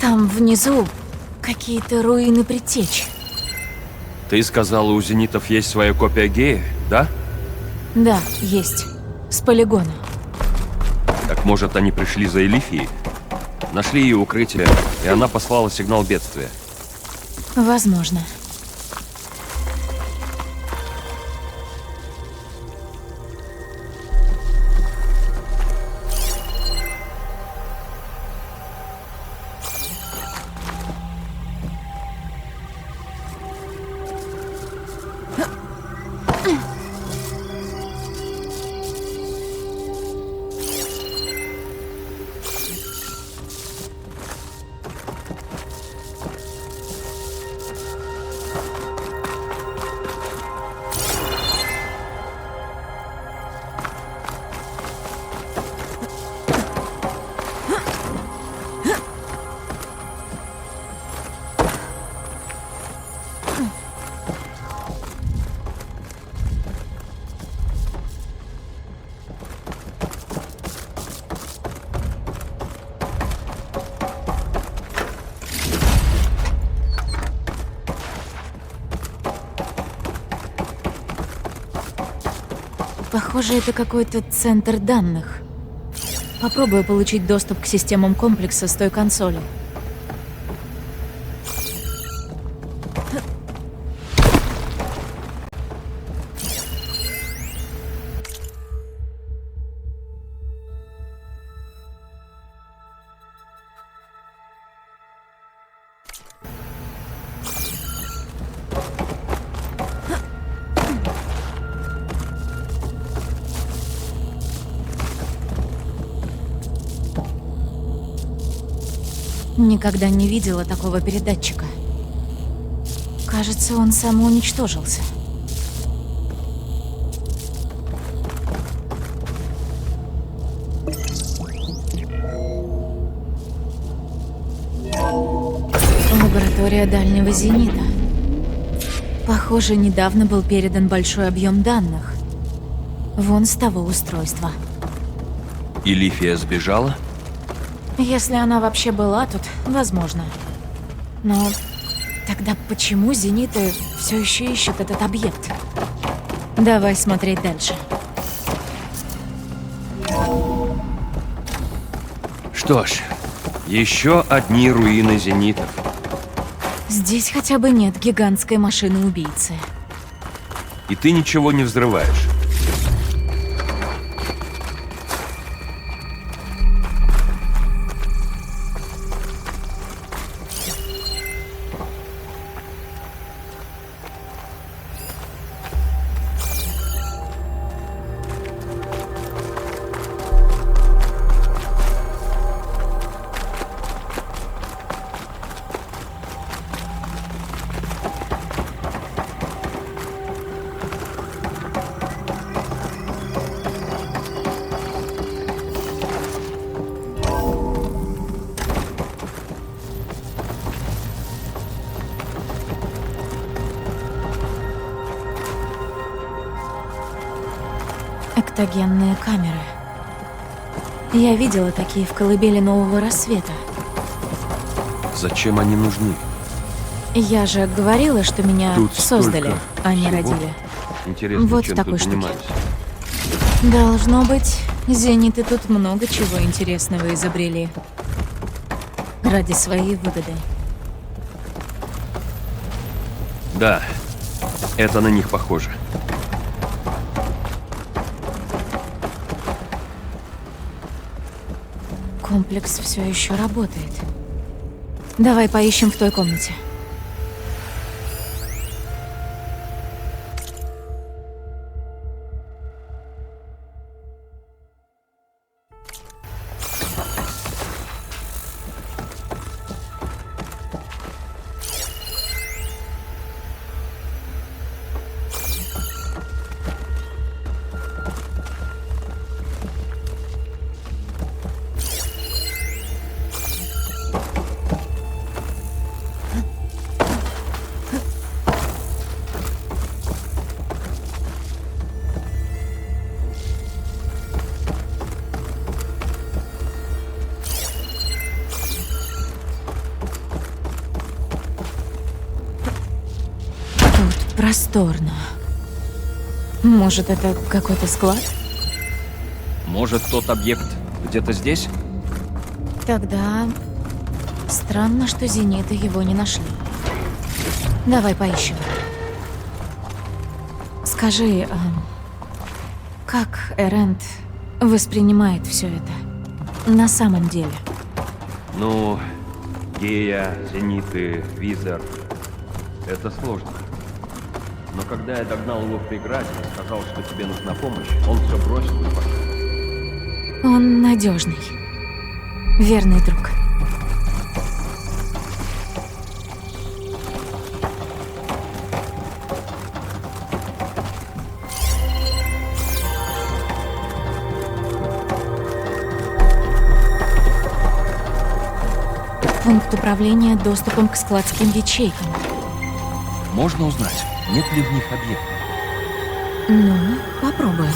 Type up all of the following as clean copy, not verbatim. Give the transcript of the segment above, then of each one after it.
Там внизу какие-то руины предтеч. Ты сказала, у зенитов есть своя копия Геи, да? Да, есть. С полигона. Так может, они пришли за Элифией? Нашли ее укрытие, и она послала сигнал бедствия. Возможно. Похоже, это какой-то центр данных. Попробую получить доступ к системам комплекса с той консоли. Никогда не видела такого передатчика. Кажется, он самоуничтожился. Лаборатория дальнего зенита. Похоже, недавно был передан большой объем данных. Вон с того устройства. Элифия сбежала? Если она вообще была тут, возможно. Но тогда почему зениты все еще ищут этот объект? Давай смотреть дальше. Что ж, еще одни руины зенитов. Здесь хотя бы нет гигантской машины-убийцы. И ты ничего не взрываешь. Эктогенные камеры. Я видела такие в колыбели Нового Рассвета. Зачем они нужны? Я же говорила, что меня Тут создали, столько а не всего. родили. Интересно, Вот чем в такой тут штуке. занимались? Должно быть, зениты тут много чего интересного изобрели. Ради своей выгоды. Да, это на них похоже. Комплекс все еще работает. Давай поищем в той комнате. просторно. Может, это какой-то склад? Может, тот объект где-то здесь? Тогда странно, что зениты его не нашли. Давай поищем. Скажи, как Эрент воспринимает все это на самом деле? Ну, Гея, зениты, Визер. Это сложно. Но когда я догнал его в преграде и сказал, что тебе нужна помощь, он все бросил и пошел. Он надежный, верный друг. Пункт управления доступом к складским ячейкам. Можно узнать, нет ли в них объектов? Ну, попробуем.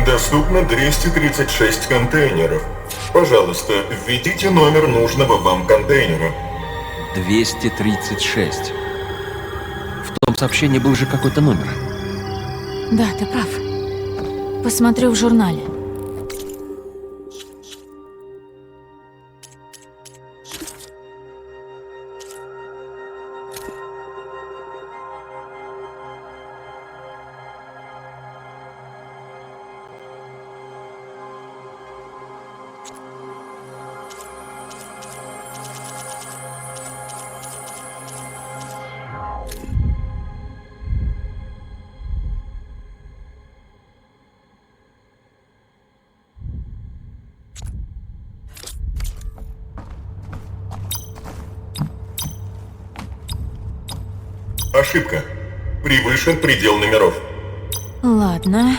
Доступно 236 контейнеров. Пожалуйста, введите номер нужного вам контейнера. 236. В том сообщении был же какой-то номер. Да, ты прав. Посмотрю в журнале. Ошибка. Превышен предел номеров. Ладно.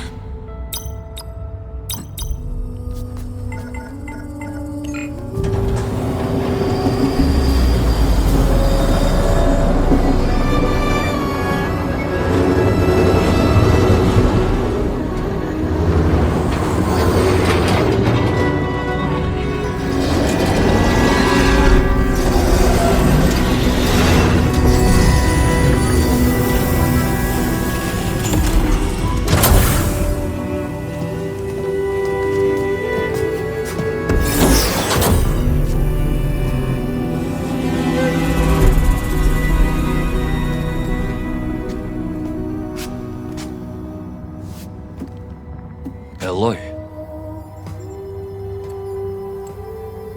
Элой.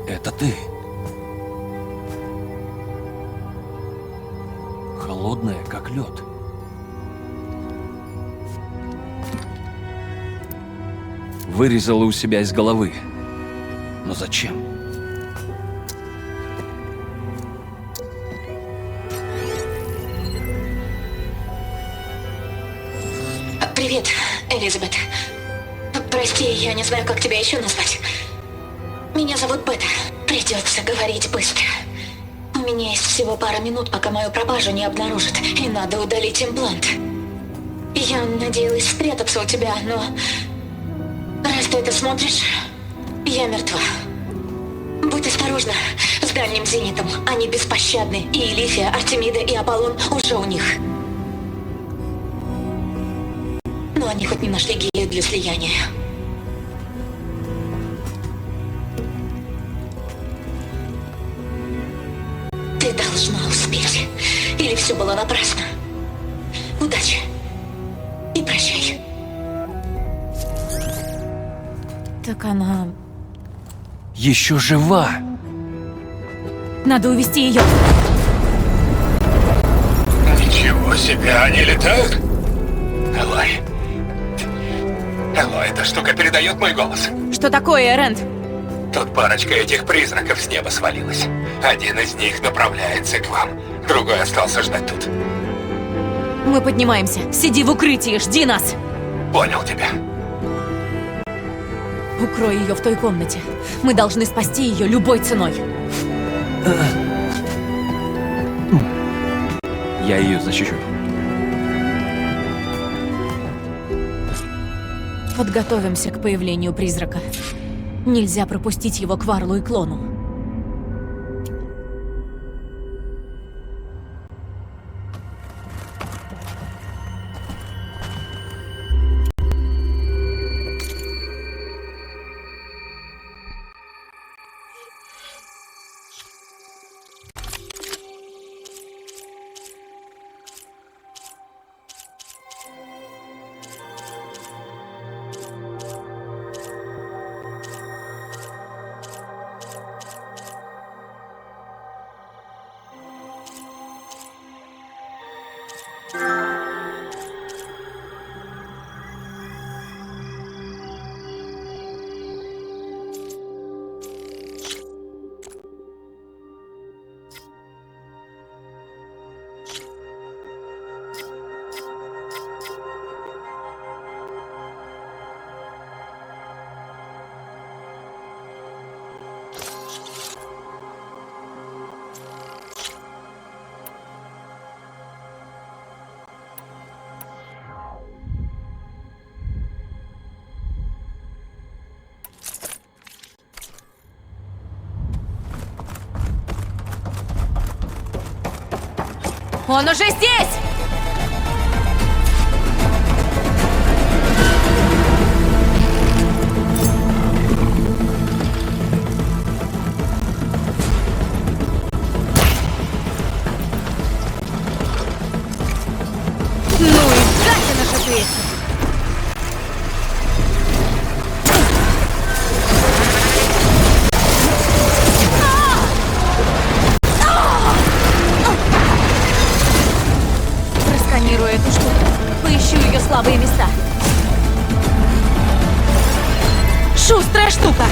Это ты. Холодная, как лед. Вырезала у себя из головы. Но зачем? Привет, Элизабет. Прости, я не знаю, как тебя еще назвать. Меня зовут Бета. Придется говорить быстро. У меня есть всего пара минут, пока мою пропажу не обнаружат, и надо удалить имплант. Я надеялась спрятаться у тебя, но... Раз ты это смотришь, я мертва. Будь осторожна с дальним зенитом. Они беспощадны. И Элифия, Артемида и Аполлон уже у них. Но они хоть не нашли гелия для слияния. Ты должна успеть. Или все было напрасно. Удачи. И прощай. Так она... Еще жива! Надо увести ее. Ничего себе, они летают? Элой. Элой, эта штука передает мой голос. Что такое, Эрент? Тут парочка этих призраков с неба свалилась. Один из них направляется к вам. Другой остался ждать тут. Мы поднимаемся. Сиди в укрытии, жди нас. Понял тебя. Укрой ее в той комнате. Мы должны спасти ее любой ценой. Я ее защищу. Подготовимся к появлению призрака. Нельзя пропустить его к Варлу и Клону. Он уже здесь! Ну и гадина же ты! Просканирую эту штуку. Поищу ее слабые места. Шустрая штука!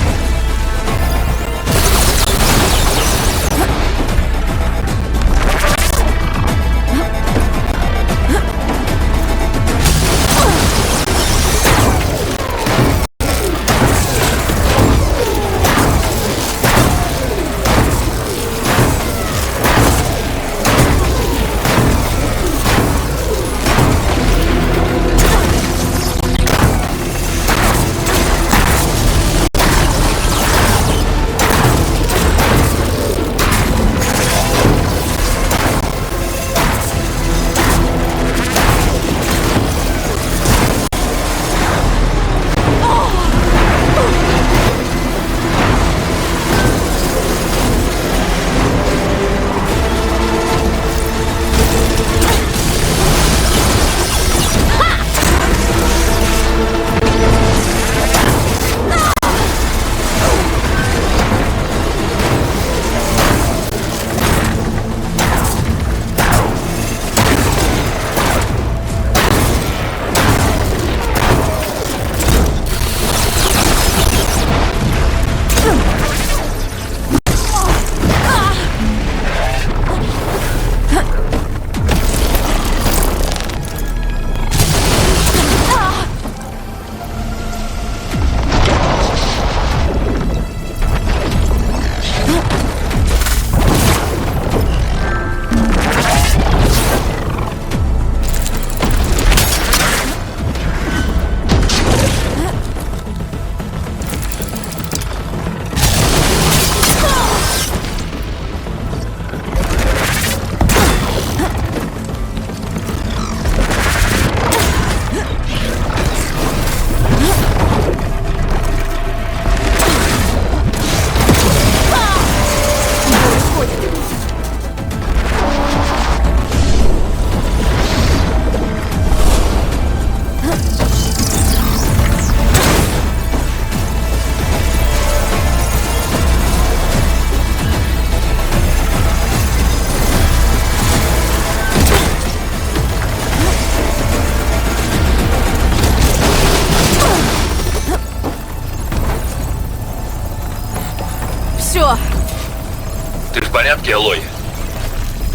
порядке, Элой?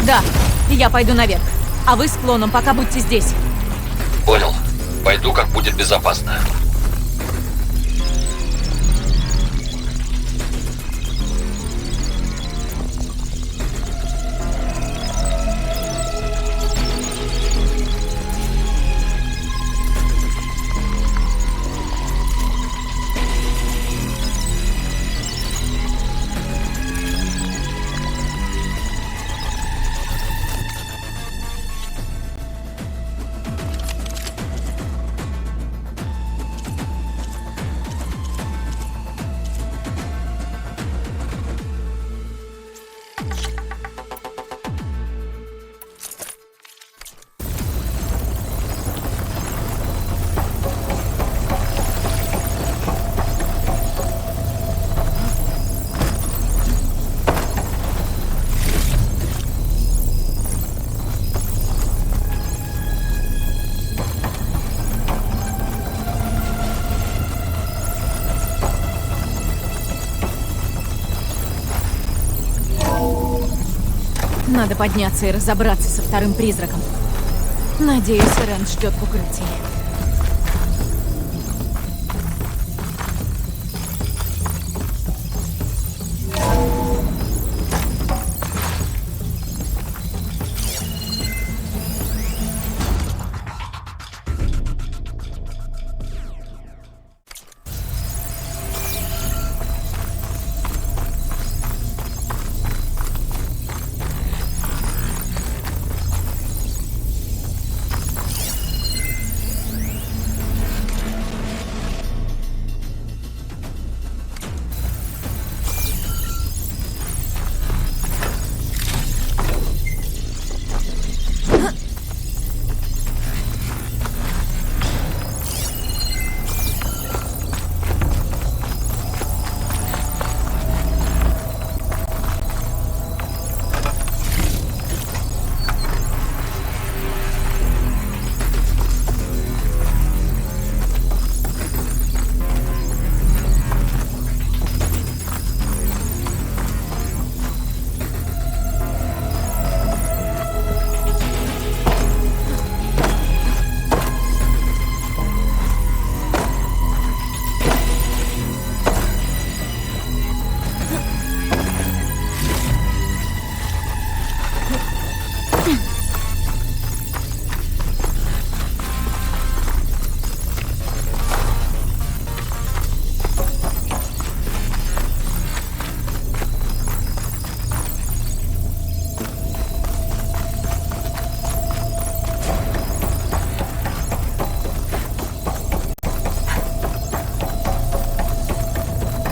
Да, я пойду наверх. А вы с клоном пока будьте здесь. Понял. Пойду, как будет безопасно. Надо подняться и разобраться со вторым призраком. Надеюсь, Рен ждет в укрытии.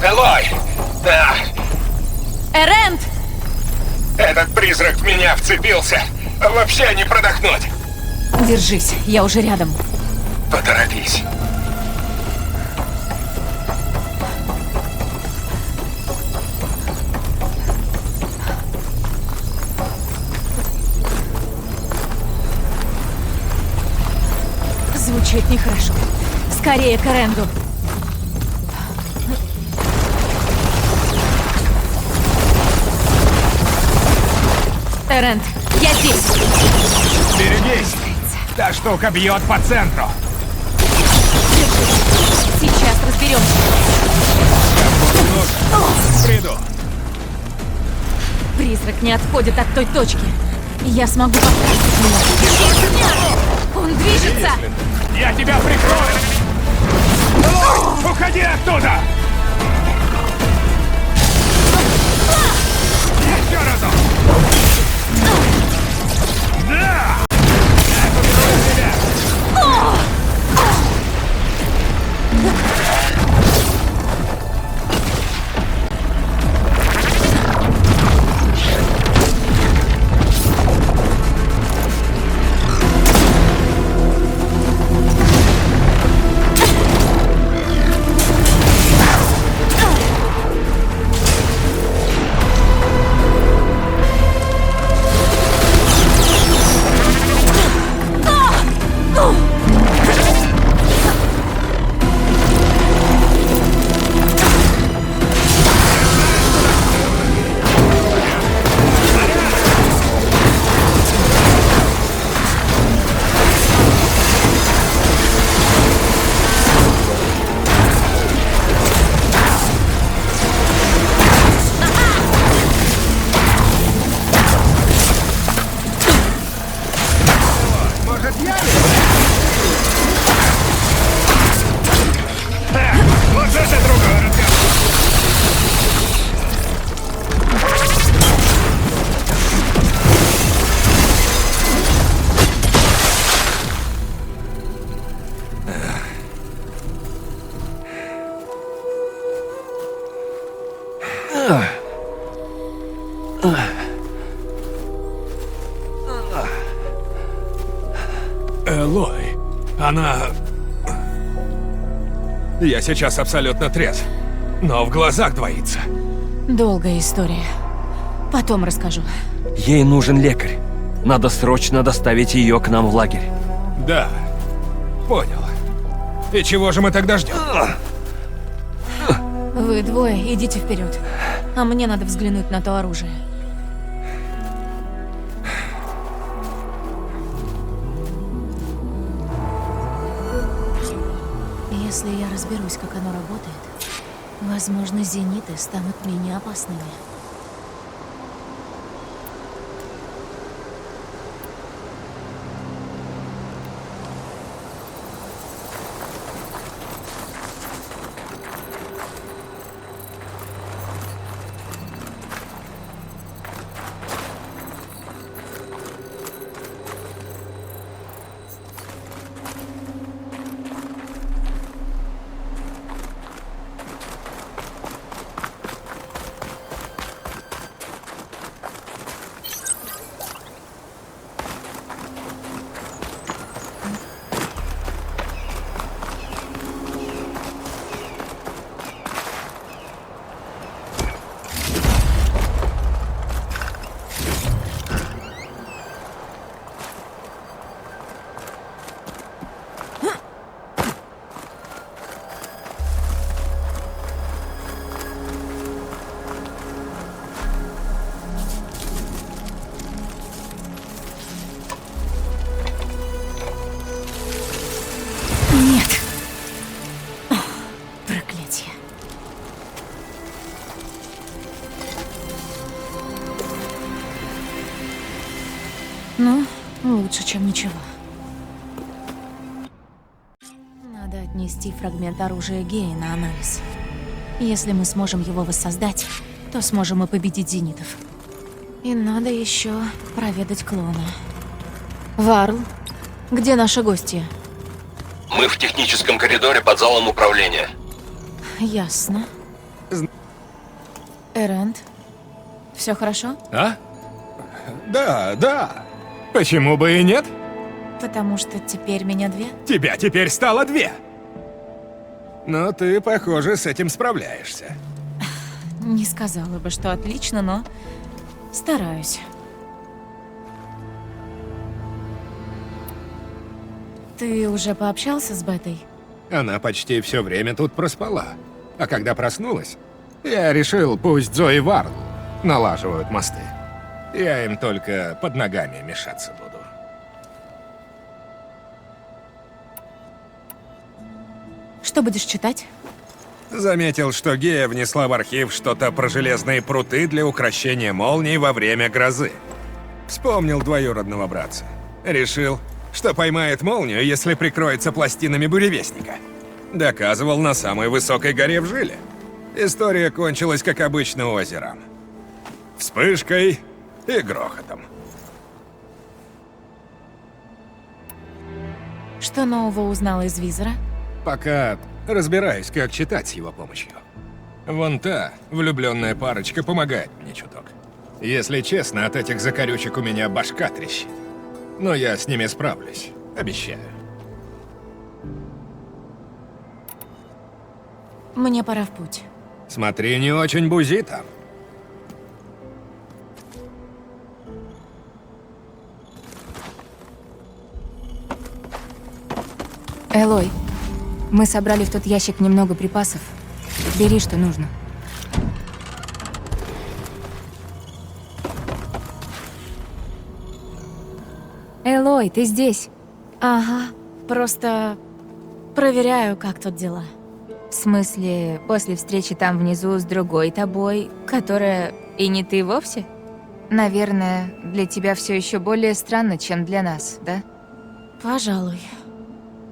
Элой! Да, Эрент! этот призрак в меня вцепился. Вообще не продохнуть. Держись, я уже рядом. Поторопись. Звучит нехорошо. Скорее к Эренду. Эренд, я здесь. Берегись! Та штука бьет по центру. Держись. Сейчас разберемся. Приду. Призрак не отходит от той точки. И я смогу попасть в него. Он движется! Я тебя прикрою! Элой, уходи оттуда! Еще разок! Да! Я поберу тебя! Она... Я сейчас абсолютно трезв, но в глазах двоится. Долгая история. Потом расскажу. Ей нужен лекарь. Надо срочно доставить ее к нам в лагерь. Да, понял. И чего же мы тогда ждем? Вы двое идите вперед. А мне надо взглянуть на то оружие. Если я разберусь, как оно работает, возможно, зениты станут менее опасными. Нет. Проклятие. Ну, лучше, чем ничего. Надо отнести фрагмент оружия Геи на анализ. Если мы сможем его воссоздать, то сможем и победить зенитов. И надо еще проведать клона. Варл, где наши гости? Мы в техническом коридоре под залом управления. Ясно. Эрент, все хорошо? А? Да, да. Почему бы и нет? Потому что теперь меня две? Тебя теперь стало 2. Но ты, похоже, с этим справляешься. Не сказала бы, что отлично, но стараюсь. Ты уже пообщался с Бетой? Она почти все время тут проспала. А когда проснулась, я решил, пусть Зои и Варл налаживают мосты. Я им только под ногами мешаться буду. Что будешь читать? Заметил, что Гея внесла в архив что-то про железные пруты для укрощения молний во время грозы. Вспомнил двоюродного братца. Решил, что поймает молнию, если прикроется пластинами буревестника. Доказывал на самой высокой горе в Жиле. История кончилась, как обычно, озером. Вспышкой и грохотом. Что нового узнала из визора? Пока разбираюсь, как читать с его помощью. Вон та влюбленная парочка помогает мне чуток. Если честно, от этих закорючек у меня башка трещит. Но я с ними справлюсь, обещаю. Мне пора в путь. Смотри, не очень бузи там. Элой, мы собрали в тот ящик немного припасов. Бери, что нужно. Элой, ты здесь? Ага, просто проверяю, как тут дела. В смысле, после встречи там внизу с другой тобой, которая и не ты вовсе? Наверное, для тебя все еще более странно, чем для нас, да? Пожалуй.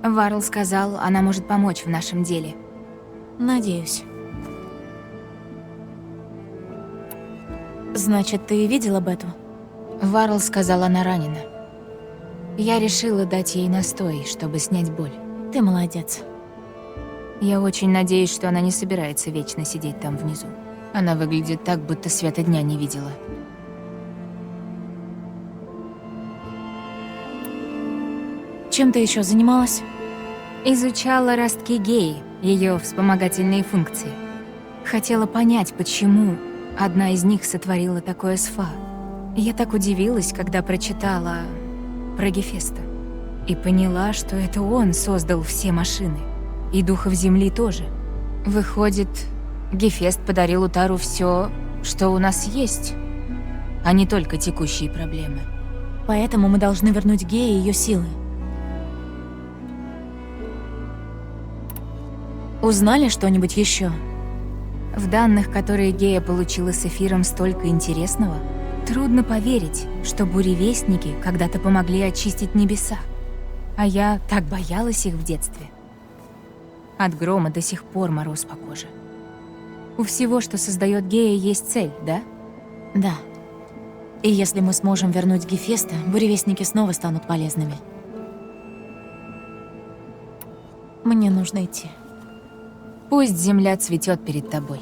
Варл сказал, она может помочь в нашем деле. Надеюсь. Значит, ты видела Бету? Варл сказал, она ранена. Я решила дать ей настой, чтобы снять боль. Ты молодец. Я очень надеюсь, что она не собирается вечно сидеть там внизу. Она выглядит так, будто света дня не видела. Чем ты еще занималась? Изучала ростки геи, ее вспомогательные функции. Хотела понять, почему одна из них сотворила такое с Фа. Я так удивилась, когда прочитала про Гефеста. И поняла, что это он создал все машины. И духов Земли тоже. Выходит, Гефест подарил Утару все, что у нас есть, а не только текущие проблемы. Поэтому мы должны вернуть Гее ее силы. Узнали что-нибудь еще? В данных, которые Гея получила с эфиром, столько интересного. Трудно поверить, что буревестники когда-то помогли очистить небеса. А я так боялась их в детстве. От грома до сих пор мороз по коже. У всего, что создает Гея, есть цель, да? Да. И если мы сможем вернуть Гефеста, буревестники снова станут полезными. Мне нужно идти. Пусть земля цветет перед тобой.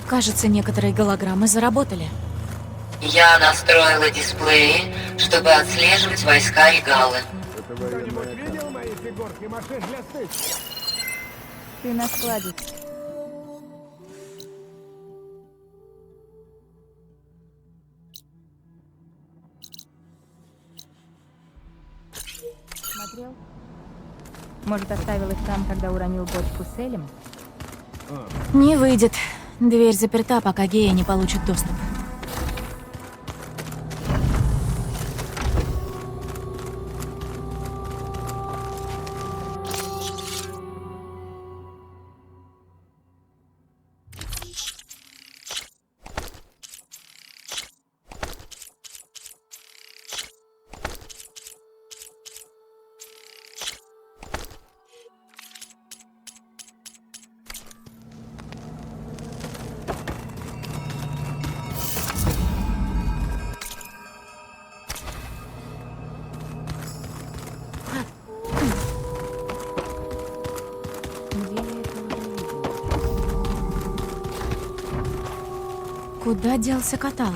Кажется, некоторые голограммы заработали. Я настроила дисплеи, чтобы отслеживать войска Регалы. Ты на складе. Смотрел? Может, оставил их там, когда уронил бочку с Элем? Не выйдет. Дверь заперта, пока Гея не получит доступ. Куда делся каталог?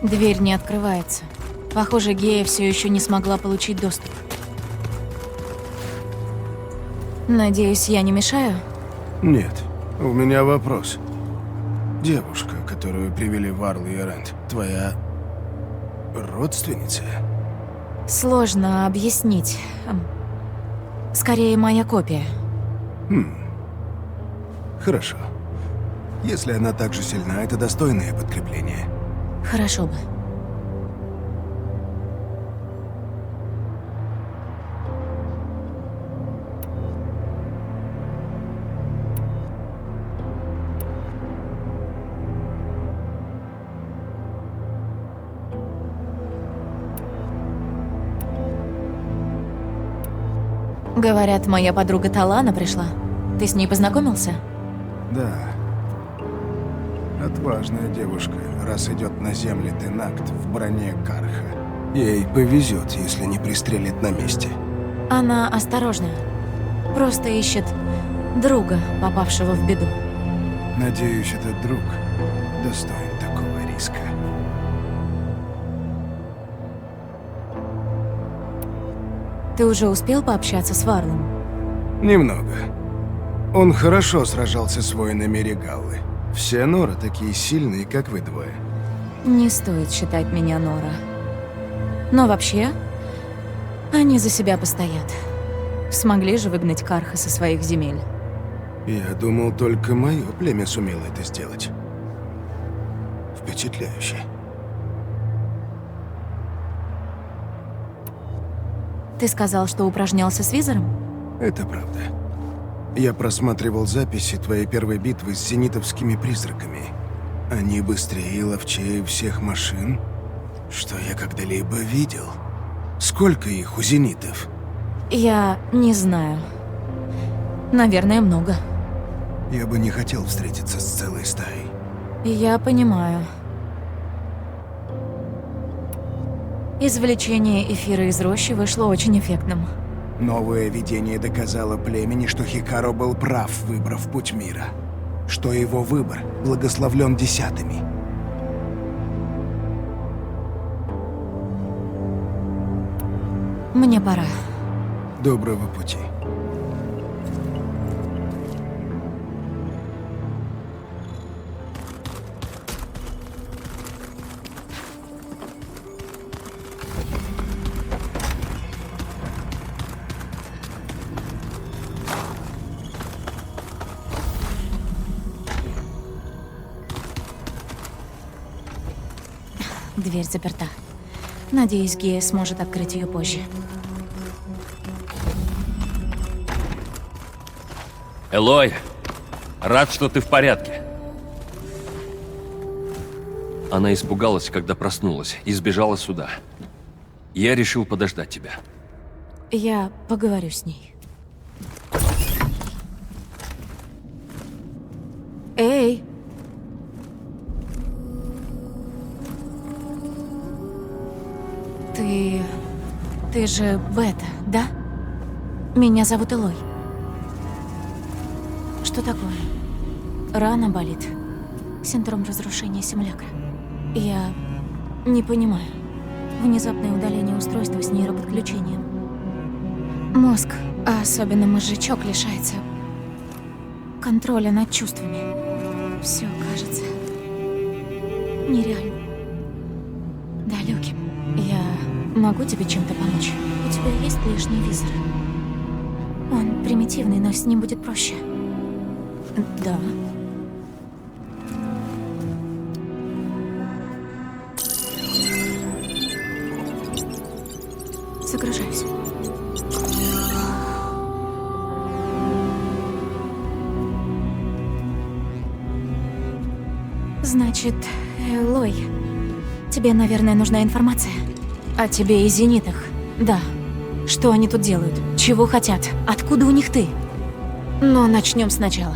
Дверь не открывается. Похоже, Гея все еще не смогла получить доступ. Надеюсь, я не мешаю? Нет, у меня вопрос. Девушка, которую привели в Арл и Эрент, твоя родственница? Сложно объяснить. Скорее, моя копия. Хорошо. Если она так же сильна, это достойное подкрепление. Хорошо бы. Говорят, моя подруга Талана пришла. Ты с ней познакомился? Да. Отважная девушка, раз идет на земли Тенакт в броне Карха. Ей повезет, если не пристрелит на месте. Она осторожная. Просто ищет друга, попавшего в беду. Надеюсь, этот друг достоин такого риска. Ты уже успел пообщаться с Варлом? Немного. Он хорошо сражался с воинами Регаллы. Все Нора такие сильные, как вы двое. Не стоит считать меня Нора. Но вообще, они за себя постоят. Смогли же выгнать Карха со своих земель. Я думал, только мое племя сумело это сделать. Впечатляюще. Ты сказал, что упражнялся с Визором? Это правда. Я просматривал записи твоей первой битвы с зенитовскими призраками. Они быстрее и ловчее всех машин, что я когда-либо видел. Сколько их у зенитов? Я не знаю. Наверное, много. Я бы не хотел встретиться с целой стаей. Я понимаю. Извлечение эфира из рощи вышло очень эффектным. Новое видение доказало племени, что Хикаро был прав, выбрав путь мира. Что его выбор благословлен десятыми. Мне пора. Доброго пути. Дверь заперта. Надеюсь, Гея сможет открыть ее позже. Элой, рад, что ты в порядке. Она испугалась, когда проснулась, и сбежала сюда. Я решил подождать тебя. Я поговорю с ней. Эй! Ты же Бета, да? Меня зовут Элой. Что такое? Рана болит. Синдром разрушения симулякра. Я не понимаю. Внезапное удаление устройства с нейроподключением. Мозг, а особенно мозжечок, лишается контроля над чувствами. Все кажется нереальным. Далеким. Я могу тебе чем-то помочь? У тебя есть лишний визор? Он примитивный, но с ним будет проще. Да. Загружаюсь. Значит, Элой, тебе, наверное, нужна информация. О тебе и зенитах. Да. Что они тут делают? Чего хотят? Откуда у них ты? Но начнем сначала.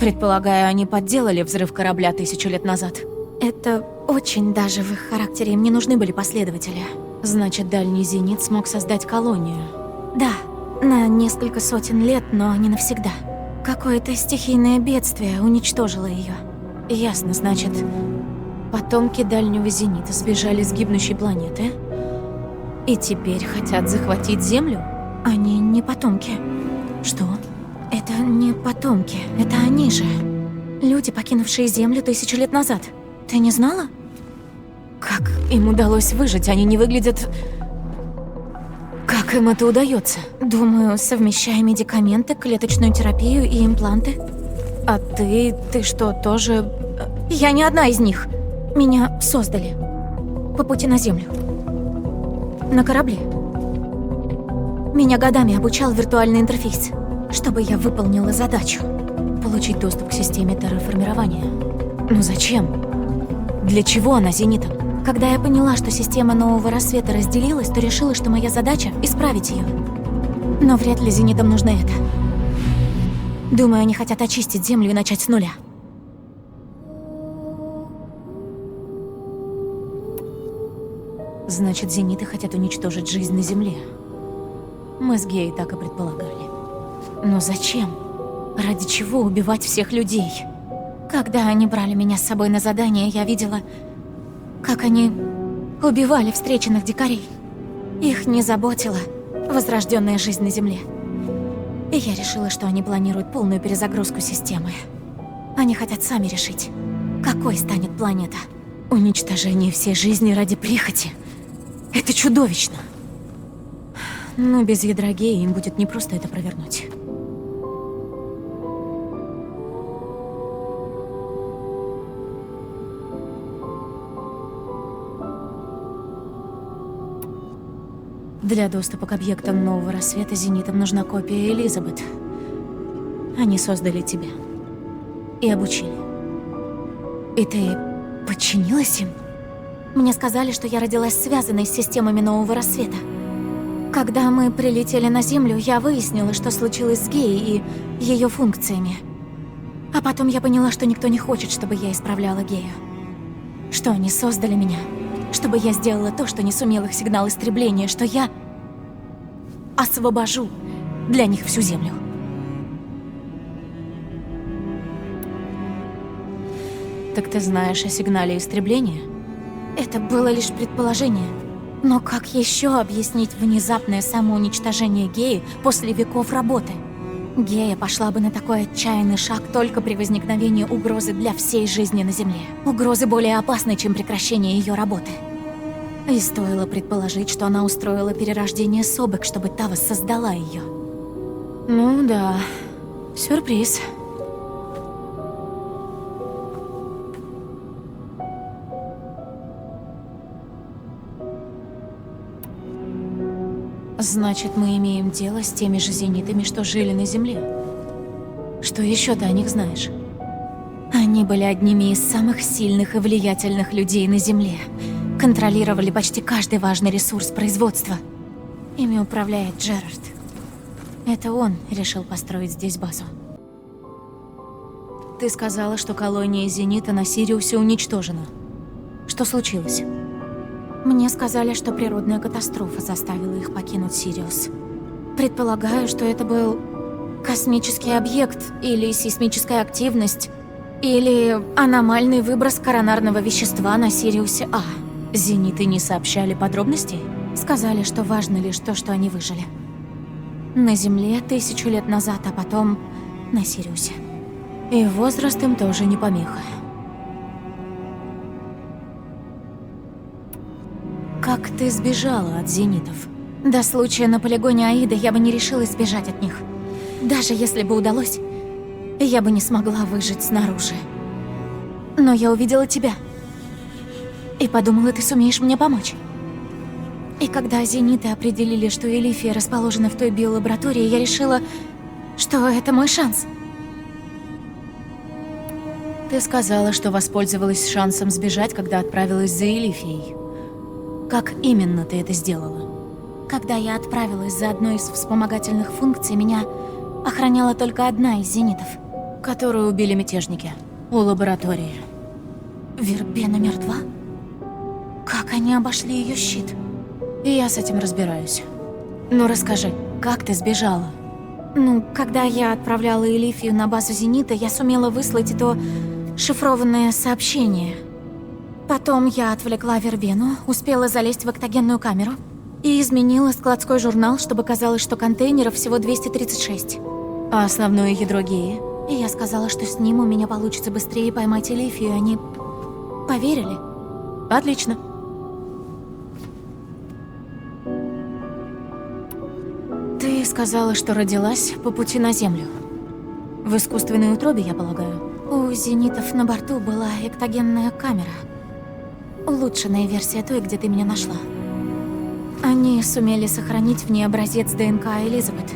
Предполагаю, они подделали взрыв корабля 1000 лет назад. Это очень даже в их характере. Им не нужны были последователи. Значит, дальний зенит смог создать колонию. Да, на несколько сотен лет, но не навсегда. Какое-то стихийное бедствие уничтожило ее. Ясно, значит, потомки дальнего зенита сбежали с гибнущей планеты и теперь хотят захватить Землю? Они не потомки. Что? Это не потомки, это они же. Люди, покинувшие Землю 1000 лет назад. Ты не знала? Как им удалось выжить? Они не выглядят... Как им это удается? Думаю, совмещая медикаменты, клеточную терапию и импланты. А ты что, тоже... Я не одна из них. Меня создали. По пути на Землю. На корабле. Меня годами обучал виртуальный интерфейс, чтобы я выполнила задачу. Получить доступ к системе терраформирования. Ну зачем? Для чего она зенитом? Когда я поняла, что система Нового Рассвета разделилась, то решила, что моя задача — исправить ее. Но вряд ли зенитам нужно это. Думаю, они хотят очистить Землю и начать с нуля. Значит, зениты хотят уничтожить жизнь на Земле. Мы с Геей так и предполагали. Но зачем? Ради чего убивать всех людей? Когда они брали меня с собой на задание, я видела, как они убивали встреченных дикарей. Их не заботила возрожденная жизнь на Земле. И я решила, что они планируют полную перезагрузку системы. Они хотят сами решить, какой станет планета. Уничтожение всей жизни ради прихоти — это чудовищно. Но без ядра Геи им будет непросто это провернуть. Для доступа к объектам Нового Рассвета зенитам нужна копия Элизабет. Они создали тебя. И обучили. И ты подчинилась им? Мне сказали, что я родилась связанной с системами Нового Рассвета. Когда мы прилетели на Землю, я выяснила, что случилось с Геей и ее функциями. А потом я поняла, что никто не хочет, чтобы я исправляла Гею. Что они создали меня, чтобы я сделала то, что не сумел их сигнал истребления, что я освобожу для них всю Землю. Так ты знаешь о сигнале истребления? Это было лишь предположение. Но как еще объяснить внезапное самоуничтожение Геи после веков работы? Гея пошла бы на такой отчаянный шаг только при возникновении угрозы для всей жизни на Земле. Угрозы более опасной, чем прекращение ее работы. И стоило предположить, что она устроила перерождение Собек, чтобы та воссоздала ее. Ну да, сюрприз. Значит, мы имеем дело с теми же зенитами, что жили на Земле. Что еще ты о них знаешь? Они были одними из самых сильных и влиятельных людей на Земле. Контролировали почти каждый важный ресурс производства. Ими управляет Джерард. Это он решил построить здесь базу. Ты сказала, что колония Зенита на Сириусе уничтожена. Что случилось? Мне сказали, что природная катастрофа заставила их покинуть Сириус. Предполагаю, что это был космический объект, или сейсмическая активность, или аномальный выброс коронарного вещества на Сириусе А. Зениты не сообщали подробностей? Сказали, что важно лишь то, что они выжили. На Земле 1000 лет назад, а потом на Сириусе. И возраст им тоже не помеха. Как ты сбежала от зенитов? До случая на полигоне Аида я бы не решилась сбежать от них. Даже если бы удалось, я бы не смогла выжить снаружи. Но я увидела тебя. И подумала, ты сумеешь мне помочь. И когда зениты определили, что Элифия расположена в той биолаборатории, я решила, что это мой шанс. Ты сказала, что воспользовалась шансом сбежать, когда отправилась за Элифией. Как именно ты это сделала? Когда я отправилась за одной из вспомогательных функций, меня охраняла только одна из зенитов, которую убили мятежники у лаборатории. Вербена мертва? Как они обошли ее щит? И я с этим разбираюсь. Ну расскажи, как ты сбежала? Ну, когда я отправляла Элифию на базу Зенита, я сумела выслать это шифрованное сообщение. Потом я отвлекла Вербену, успела залезть в октогенную камеру и изменила складской журнал, чтобы казалось, что контейнеров всего 236. А основное ядро Геи. И я сказала, что с ним у меня получится быстрее поймать Элифию, и они поверили. Отлично. Ты сказала, что родилась по пути на Землю. В искусственной утробе, я полагаю. У зенитов на борту была эктогенная камера. Улучшенная версия той, где ты меня нашла. Они сумели сохранить в ней образец ДНК Элизабет.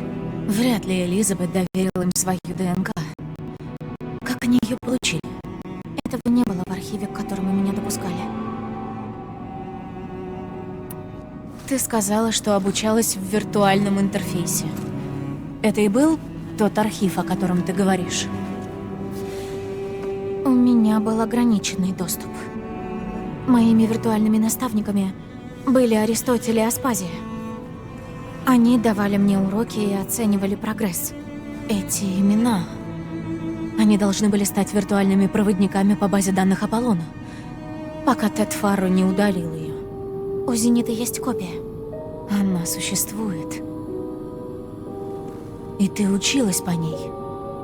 Вряд ли Элизабет доверила им свою ДНК. Как они ее получили? Этого не было в архиве, к которому меня допускали. Ты сказала, что обучалась в виртуальном интерфейсе. Это и был тот архив, о котором ты говоришь? У меня был ограниченный доступ. Моими виртуальными наставниками были Аристотель и Аспазия. Они давали мне уроки и оценивали прогресс. Эти имена... Они должны были стать виртуальными проводниками по базе данных Аполлона, пока Тед Фарро не удалил ее. У Зенита есть копия. Она существует. И ты училась по ней.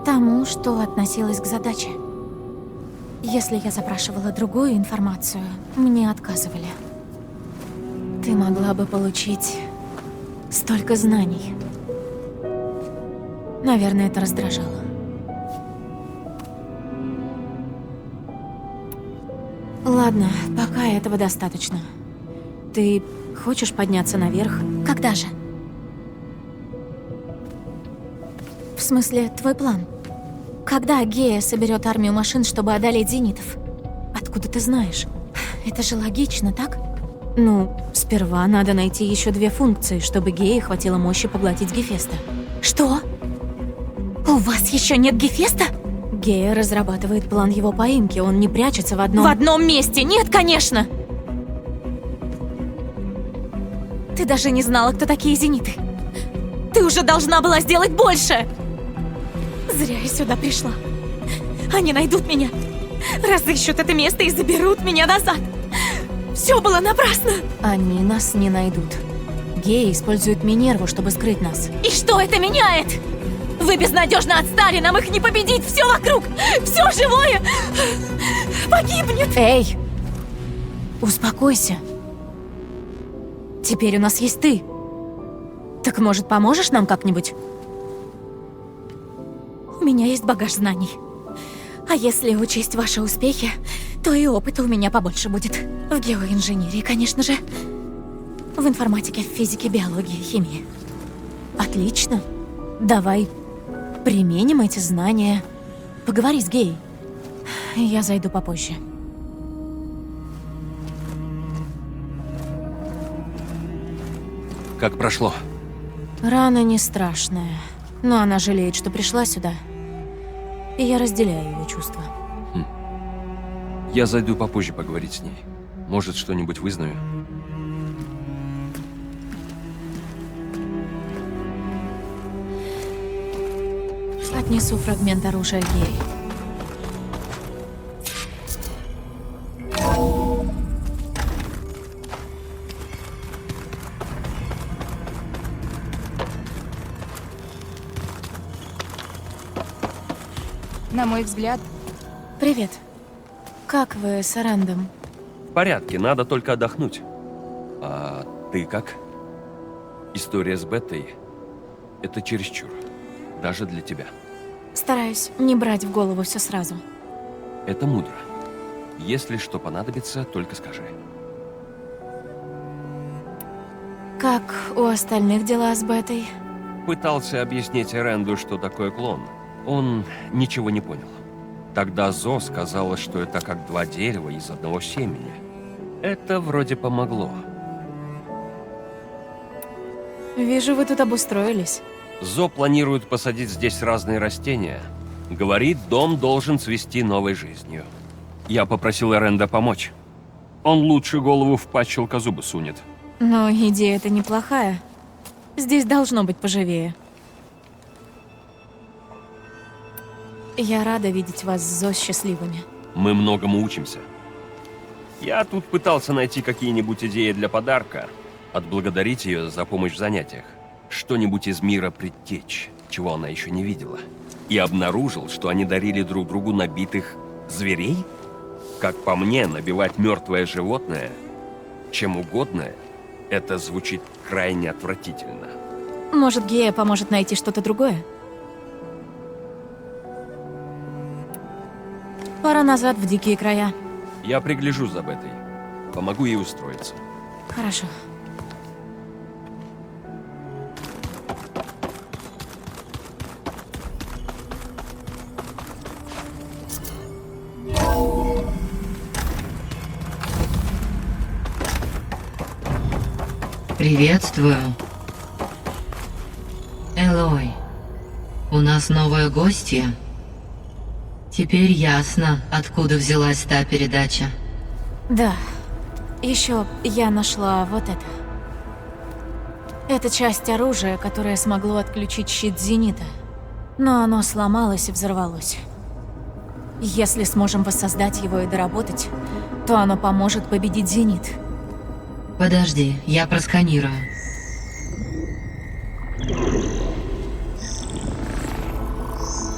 Тому, что относилось к задаче. Если я запрашивала другую информацию, мне отказывали. Ты могла бы получить столько знаний. Наверное, это раздражало. Ладно, пока этого достаточно. Ты хочешь подняться наверх? Когда же? В смысле, твой план? Когда Гея соберет армию машин, чтобы одолеть зенитов? Откуда ты знаешь? Это же логично, так? Ну, сперва надо найти еще 2 функции, чтобы Гее хватило мощи поглотить Гефеста. Что? У вас еще нет Гефеста? Гея разрабатывает план его поимки, он не прячется в одном... В одном месте! Нет, конечно! Ты даже не знала, кто такие зениты. Ты уже должна была сделать больше! Зря я сюда пришла. Они найдут меня, разыщут это место и заберут меня назад. Все было напрасно! Они нас не найдут. Гея использует Минерву, чтобы скрыть нас. И что это меняет? Вы безнадежно отстали, нам их не победить! Все вокруг, все живое погибнет! Эй! Успокойся. Теперь у нас есть ты. Так, может, поможешь нам как-нибудь? У меня есть багаж знаний. А если учесть ваши успехи, то и опыта у меня побольше будет. В геоинженерии, конечно же. В информатике, физике, биологии, химии. Отлично. Давай применим эти знания. Поговори с Геей. Я зайду попозже. Как прошло? Рана не страшная, но она жалеет, что пришла сюда. И я разделяю ее чувства. Я зайду попозже поговорить с ней. Может, что-нибудь вызнаю. Отнесу фрагмент оружия Геи. На мой взгляд... Привет. Как вы с Арендом? В порядке, надо только отдохнуть. А ты как? История с Беттой — это чересчур. Даже для тебя. Стараюсь не брать в голову все сразу. Это мудро. Если что понадобится, только скажи. Как у остальных дела с Беттой? Пытался объяснить Эренду, что такое клон. Он ничего не понял. Тогда Зо сказала, что это как 2 дерева из одного семени. Это вроде помогло. Вижу, вы тут обустроились. Зо планирует посадить здесь разные растения. Говорит, дом должен цвести новой жизнью. Я попросил Эренда помочь. Он лучше голову в пасть щелкозуба сунет. Но идея-то неплохая. Здесь должно быть поживее. Я рада видеть вас с Зо счастливыми. Мы многому учимся. Я тут пытался найти какие-нибудь идеи для подарка. Отблагодарить ее за помощь в занятиях. Что-нибудь из мира предтеч, чего она еще не видела. И обнаружил, что они дарили друг другу набитых зверей? Как по мне, набивать мертвое животное чем угодно, это звучит крайне отвратительно. Может, Гея поможет найти что-то другое? пора назад в дикие края. Я пригляжу за Бетой. Помогу ей устроиться. Хорошо. Приветствую. Элой, у нас новая гостья. Теперь ясно, откуда взялась та передача. Да. Еще я нашла вот это. Это часть оружия, которое смогло отключить щит Зенита. Но оно сломалось и взорвалось. Если сможем воссоздать его и доработать, то оно поможет победить Зенит. Подожди, я просканирую.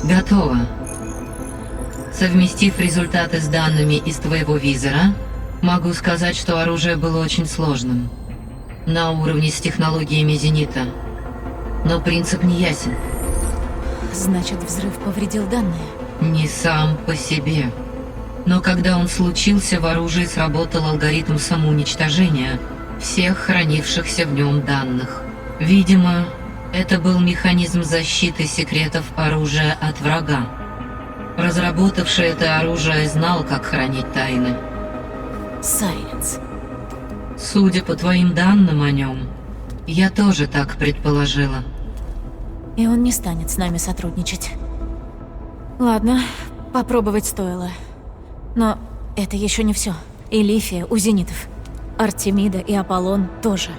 Готово. Совместив результаты с данными из твоего визора, могу сказать, что оружие было очень сложным. На уровне с технологиями Зенита. Но принцип не ясен. Значит, взрыв повредил данные? Не сам по себе. Но когда он случился, в оружии сработал алгоритм самоуничтожения всех хранившихся в нем данных. Видимо, это был механизм защиты секретов оружия от врага. Разработавший это оружие знал, как хранить тайны. Сайленс. Судя по твоим данным о нем, я тоже так предположила. И он не станет с нами сотрудничать. Ладно, попробовать стоило. Но это еще не все. И Лифия у Зенитов. Артемида и Аполлон тоже.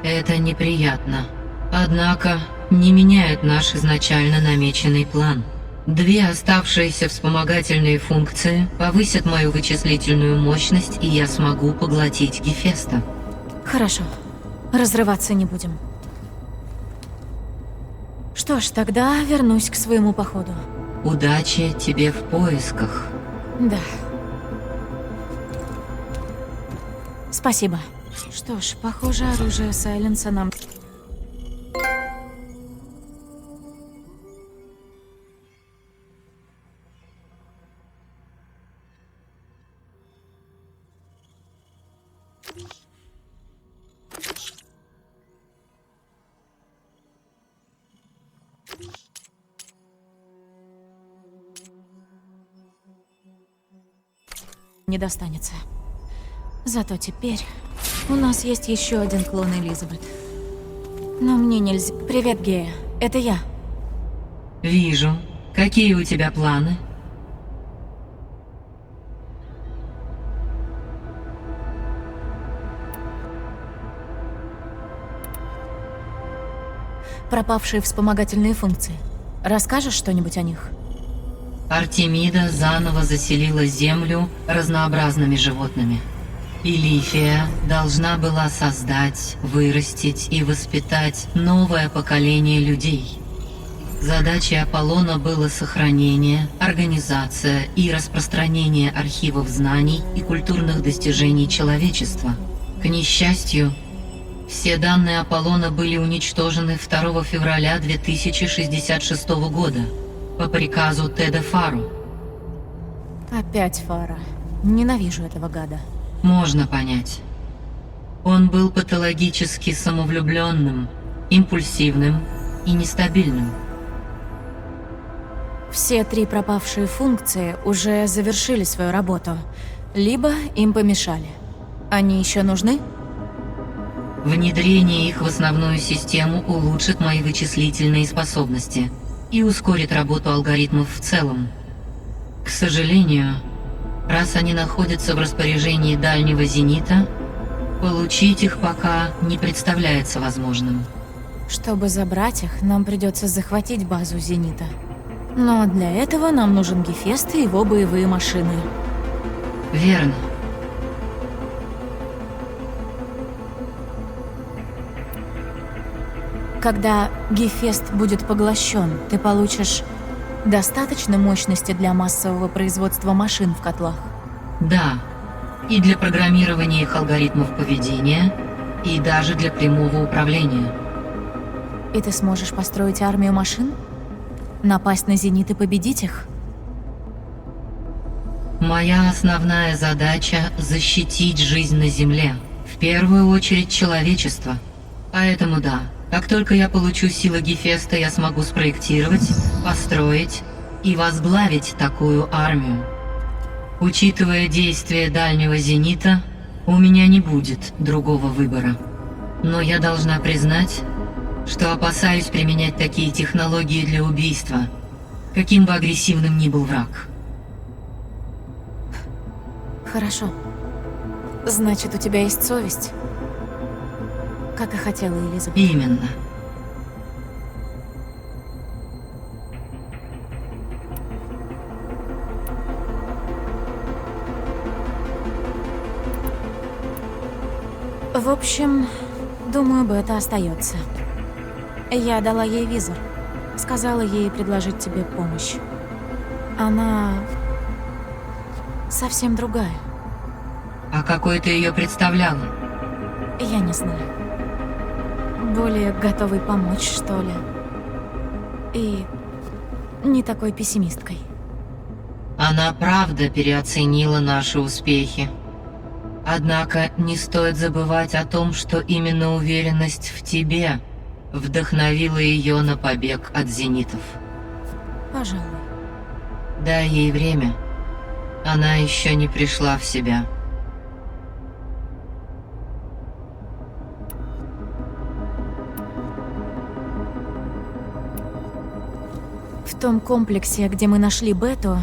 Это неприятно. Однако, не меняет наш изначально намеченный план. 2 оставшиеся вспомогательные функции повысят мою вычислительную мощность, и я смогу поглотить Гефеста. Хорошо. Разрываться не будем. Что ж, тогда вернусь к своему походу. Удачи тебе в поисках. Да. Спасибо. Что ж, похоже, оружие Сайленса нам... не достанется. Зато теперь у нас есть еще один клон Элизабет. Но мне нельзя... Привет, Гея. Это я. Вижу. Какие у тебя планы? Пропавшие вспомогательные функции. Расскажешь что-нибудь о них? Артемида заново заселила Землю разнообразными животными. И Лифия должна была создать, вырастить и воспитать новое поколение людей. Задачей Аполлона было сохранение, организация и распространение архивов знаний и культурных достижений человечества. К несчастью, все данные Аполлона были уничтожены 2 февраля 2066 года по приказу Теда Фару. Опять Фара. Ненавижу этого гада. Можно понять. Он был патологически самовлюбленным, импульсивным и нестабильным. Все 3 пропавшие функции уже завершили свою работу, либо им помешали. Они еще нужны? Внедрение их в основную систему улучшит мои вычислительные способности и ускорит работу алгоритмов в целом. К сожалению, раз они находятся в распоряжении дальнего Зенита, получить их пока не представляется возможным. Чтобы забрать их, нам придется захватить базу Зенита. Но для этого нам нужен Гефест и его боевые машины. Верно. Когда Гефест будет поглощен, ты получишь достаточно мощности для массового производства машин в котлах? Да. И для программирования их алгоритмов поведения, и даже для прямого управления. И ты сможешь построить армию машин? Напасть на Зенит и победить их? Моя основная задача — защитить жизнь на Земле. В первую очередь человечество. Поэтому да, как только я получу силы Гефеста, я смогу спроектировать, построить и возглавить такую армию. Учитывая действия дальнего зенита, у меня не будет другого выбора. Но я должна признать, что опасаюсь применять такие технологии для убийства, каким бы агрессивным ни был враг. Хорошо. Значит, у тебя есть совесть? Как и хотела Элизабет. Именно. В общем, думаю, Бета остается. Я дала ей визор. Сказала ей предложить тебе помощь. Она совсем другая. А какой ты ее представляла? Я не знаю. Более готовой помочь, что ли. И не такой пессимисткой. Она правда переоценила наши успехи. Однако не стоит забывать о том, что именно уверенность в тебе вдохновила ее на побег от зенитов. Пожалуй. Дай ей время. Она еще не пришла в себя. В том комплексе, где мы нашли Бету,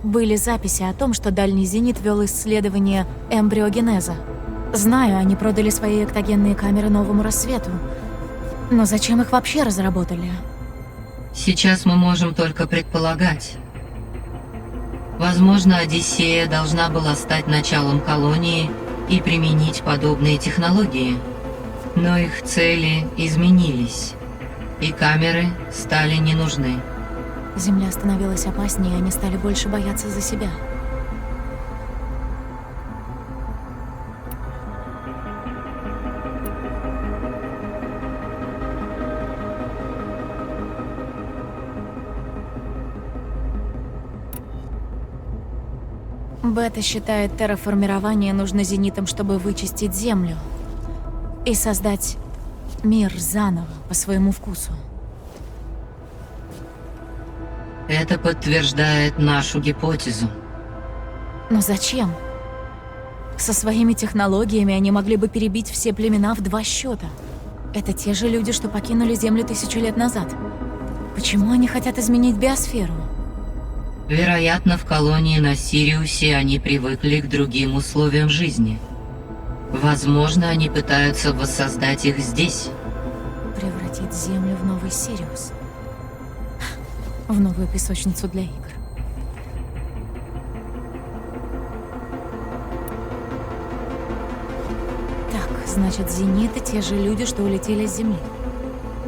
были записи о том, что Дальний Зенит вел исследование эмбриогенеза. Знаю, они продали свои эктогенные камеры Новому Рассвету. Но зачем их вообще разработали? Сейчас мы можем только предполагать. Возможно, Одиссея должна была стать началом колонии и применить подобные технологии. Но их цели изменились, и камеры стали не нужны. Земля становилась опаснее, и они стали больше бояться за себя. Бета считает терраформирование нужно зенитам, чтобы вычистить Землю и создать мир заново по своему вкусу. Это подтверждает нашу гипотезу. Но зачем? Со своими технологиями они могли бы перебить все племена в 2 счета. Это те же люди, что покинули Землю 1000 лет назад. Почему они хотят изменить биосферу? Вероятно, в колонии на Сириусе они привыкли к другим условиям жизни. Возможно, они пытаются воссоздать их здесь. Превратить Землю в новый Сириус. В новую песочницу для игр. Так, значит, зениты те же люди, что улетели с Земли.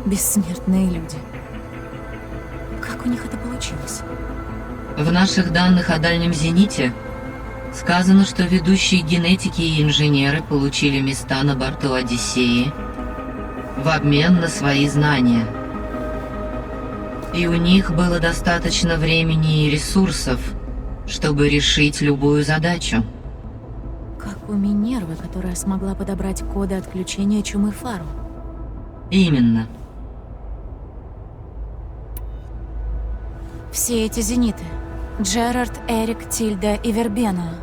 Бессмертные люди. Как у них это получилось? В наших данных о Дальнем Зените сказано, что ведущие генетики и инженеры получили места на борту Одиссеи в обмен на свои знания. И у них было достаточно времени и ресурсов, чтобы решить любую задачу. Как у Минервы, которая смогла подобрать коды отключения чумы Фару. Именно. Все эти зениты. Джерард, Эрик, Тильда и Вербена.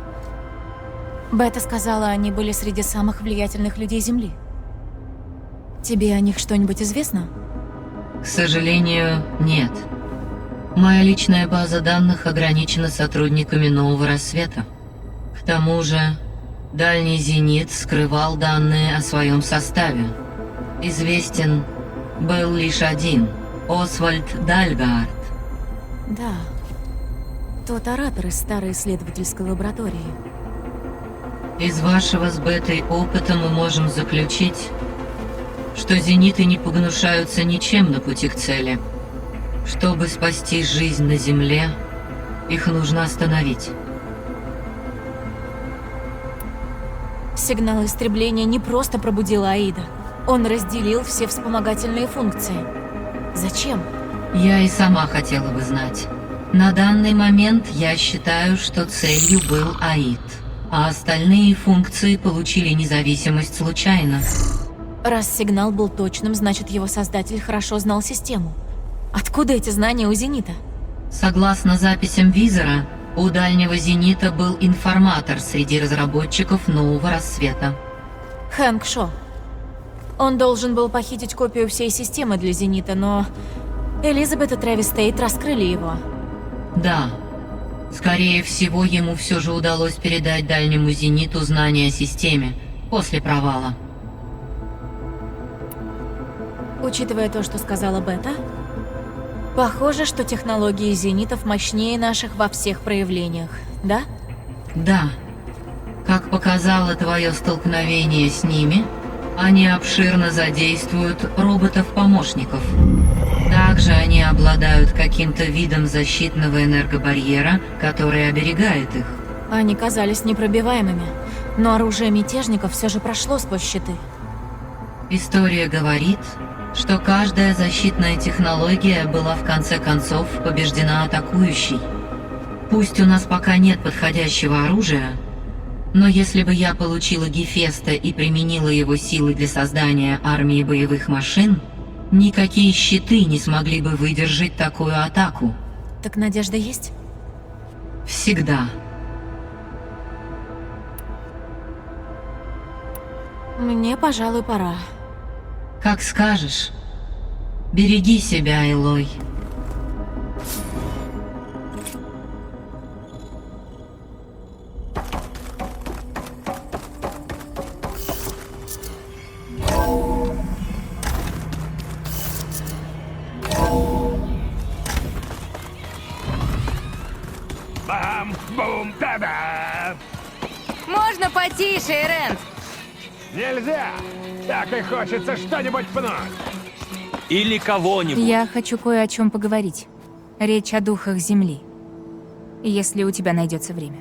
Бета сказала, они были среди самых влиятельных людей Земли. Тебе о них что-нибудь известно? К сожалению, нет. Моя личная база данных ограничена сотрудниками Нового Рассвета. К тому же, Дальний Зенит скрывал данные о своем составе. Известен был лишь один — Освальд Дальгард. Да. Тот оратор из старой исследовательской лаборатории. Из вашего с Бетой опыта мы можем заключить, что зениты не погнушаются ничем на пути к цели. Чтобы спасти жизнь на Земле, их нужно остановить. Сигнал истребления не просто пробудил Аида. Он разделил все вспомогательные функции. Зачем? Я и сама хотела бы знать. На данный момент я считаю, что целью был АИД, а остальные функции получили независимость случайно. Раз сигнал был точным, значит, его создатель хорошо знал систему. Откуда эти знания у Зенита? Согласно записям Визора, у Дальнего Зенита был информатор среди разработчиков Нового Рассвета. Хэнк Шо. Он должен был похитить копию всей системы для Зенита, но Элизабет и Трэвис Тейт раскрыли его. Да. Скорее всего, ему все же удалось передать Дальнему Зениту знания о системе после провала. Учитывая то, что сказала Бета, похоже, что технологии Зенитов мощнее наших во всех проявлениях, да? Да. Как показало твое столкновение с ними, они обширно задействуют роботов-помощников. Также они обладают каким-то видом защитного энергобарьера, который оберегает их. Они казались непробиваемыми, но оружие мятежников все же прошло сквозь щиты. История говорит, что каждая защитная технология была в конце концов побеждена атакующей. Пусть у нас пока нет подходящего оружия, но если бы я получила Гефеста и применила его силы для создания армии боевых машин, никакие щиты не смогли бы выдержать такую атаку. Так надежда есть? Всегда. Мне, пожалуй, пора. Как скажешь. Береги себя, Элой. Бам-бум-та-да! Можно потише, Эрент? Нельзя! Так и хочется что-нибудь пнуть. Или кого-нибудь. Я хочу кое о чем поговорить. Речь о духах Земли. Если у тебя найдется время.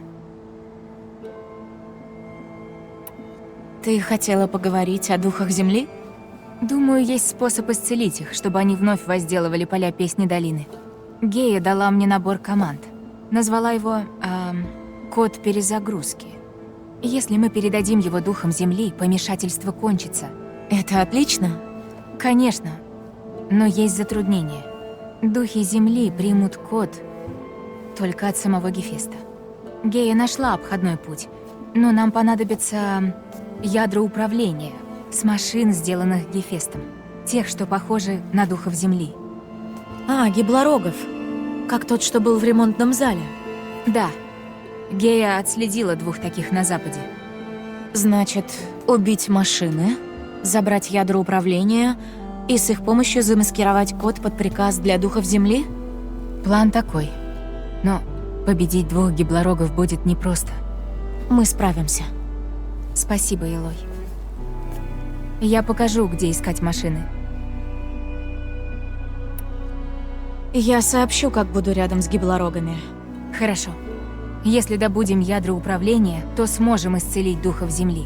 Ты хотела поговорить о духах Земли? Думаю, есть способ исцелить их, чтобы они вновь возделывали поля Песни Долины. Гея дала мне набор команд. Назвала его «Код перезагрузки». Если мы передадим его духам Земли, помешательство кончится. Это отлично. Конечно. Но есть затруднение. Духи Земли примут код только от самого Гефеста. Гея нашла обходной путь, но нам понадобится ядра управления с машин, сделанных Гефестом. Тех, что похожи на духов Земли. А, гиблорогов. Как тот, что был в ремонтном зале. Да. Гея отследила 2 таких на Западе. Значит, убить машины, забрать ядра управления и с их помощью замаскировать код под приказ для духов Земли? План такой. Но победить 2 гиблорогов будет непросто. Мы справимся. Спасибо, Элой. Я покажу, где искать машины. Я сообщу, как буду рядом с гиблорогами. Хорошо. Если добудем ядра управления, то сможем исцелить духов Земли.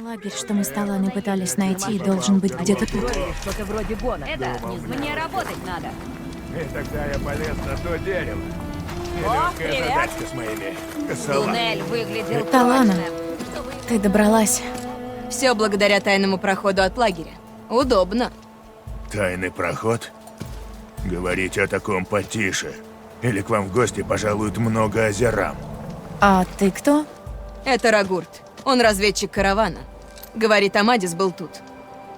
Лагерь, что мы с Таланой пытались найти, должен быть где-то тут. Что-то вроде гона. Мне работать надо. И тогда я полез на то дерево. О, Нелегкая привет. задачка с моими косолапыми. Туннель выглядел Талана, прочным. ты добралась. Все благодаря тайному проходу от лагеря. Удобно. Тайный проход? Говорите о таком потише. Или к вам в гости пожалуют много озерам. А ты кто? Это Рагурт. Он разведчик каравана. Говорит, Амадис был тут.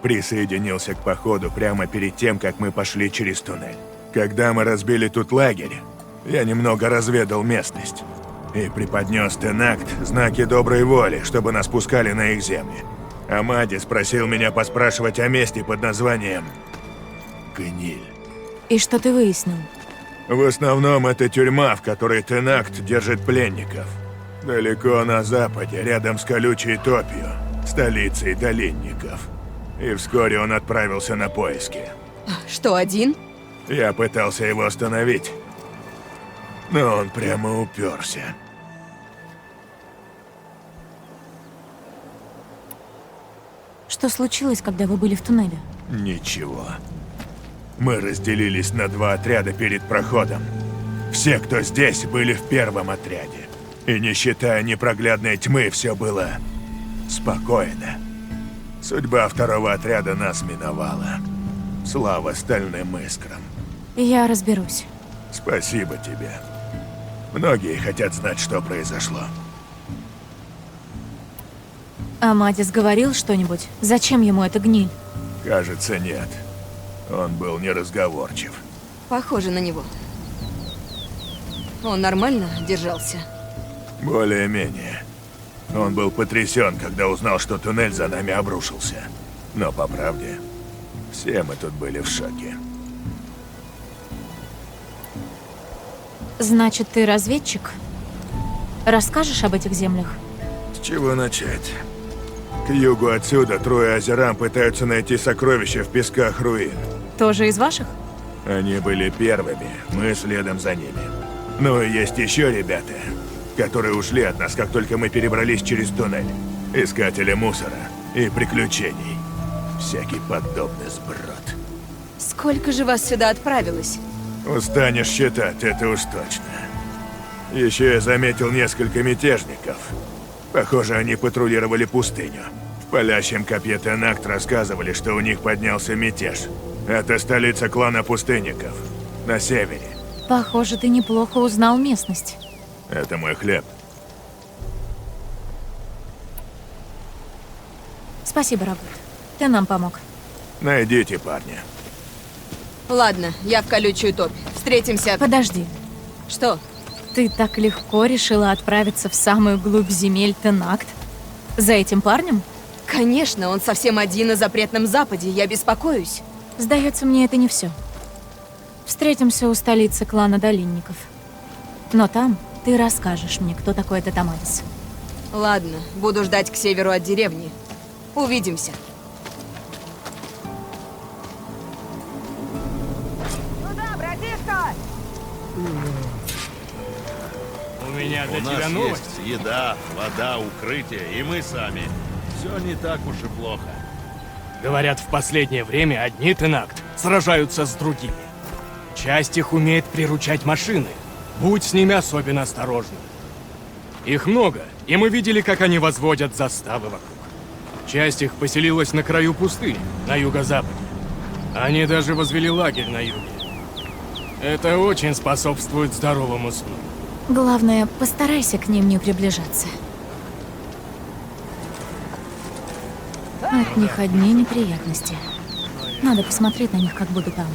Присоединился к походу прямо перед тем, как мы пошли через туннель. Когда мы разбили тут лагерь, я немного разведал местность. И преподнес Тенакт знаки доброй воли, чтобы нас пускали на их земли. Амадис просил меня поспрашивать о месте под названием Гниль. И что ты выяснил? В основном это тюрьма, в которой Тенакт держит пленников. Далеко на западе, рядом с колючей топью, столицей долинников. И вскоре он отправился на поиски. Что, один? Я пытался его остановить, но он прямо уперся. Что случилось, когда вы были в туннеле? Ничего. Мы разделились на два отряда перед проходом. Все, кто здесь, были в первом отряде. И не считая непроглядной тьмы, все было спокойно. Судьба второго отряда нас миновала. Слава стальным искрам. Я разберусь. Спасибо тебе. Многие хотят знать, что произошло. Амадис говорил что-нибудь? Зачем ему эта гниль? Кажется, нет. Он был неразговорчив. Похоже на него. Он нормально держался? Более-менее. Он был потрясен, когда узнал, что туннель за нами обрушился. Но, по правде, все мы тут были в шоке. Значит, ты разведчик? Расскажешь об этих землях? С чего начать? К югу отсюда трое озерам пытаются найти сокровища в песках руин. Тоже из ваших? Они были первыми, мы следом за ними. Ну и есть еще ребята, которые ушли от нас, как только мы перебрались через туннель. Искатели мусора и приключений. Всякий подобный сброд. Сколько же вас сюда отправилось? Устанешь считать, это уж точно. Еще я заметил несколько мятежников. Похоже, они патрулировали пустыню. В палящем копье Тенакт рассказывали, что у них поднялся мятеж. Это столица клана пустынников. На севере. Похоже, ты неплохо узнал местность. Это мой хлеб. Спасибо, Рагут. Ты нам помог. Найдите парня. Ладно, я в колючую топь. Встретимся. Подожди. Что? Ты так легко решила отправиться в самую глубь земель Тенакт? За этим парнем? Конечно, он совсем один на запретном западе, я беспокоюсь. Сдается мне, это не все. Встретимся у столицы клана Долинников. Но там ты расскажешь мне, кто такой этот Амадис. Ладно, буду ждать к северу от деревни. Увидимся. У меня для тебя новость. Есть еда, вода, укрытие, и мы сами. Все не так уж и плохо. Говорят, в последнее время одни Тенакт сражаются с другими. Часть их умеет приручать машины. Будь с ними особенно осторожным. Их много, и мы видели, как они возводят заставы вокруг. Часть их поселилась на краю пустыни, на юго-западе. Они даже возвели лагерь на юге. Это очень способствует здоровому сну. Главное, постарайся к ним не приближаться. От них одни неприятности. Надо посмотреть на них, как буду там.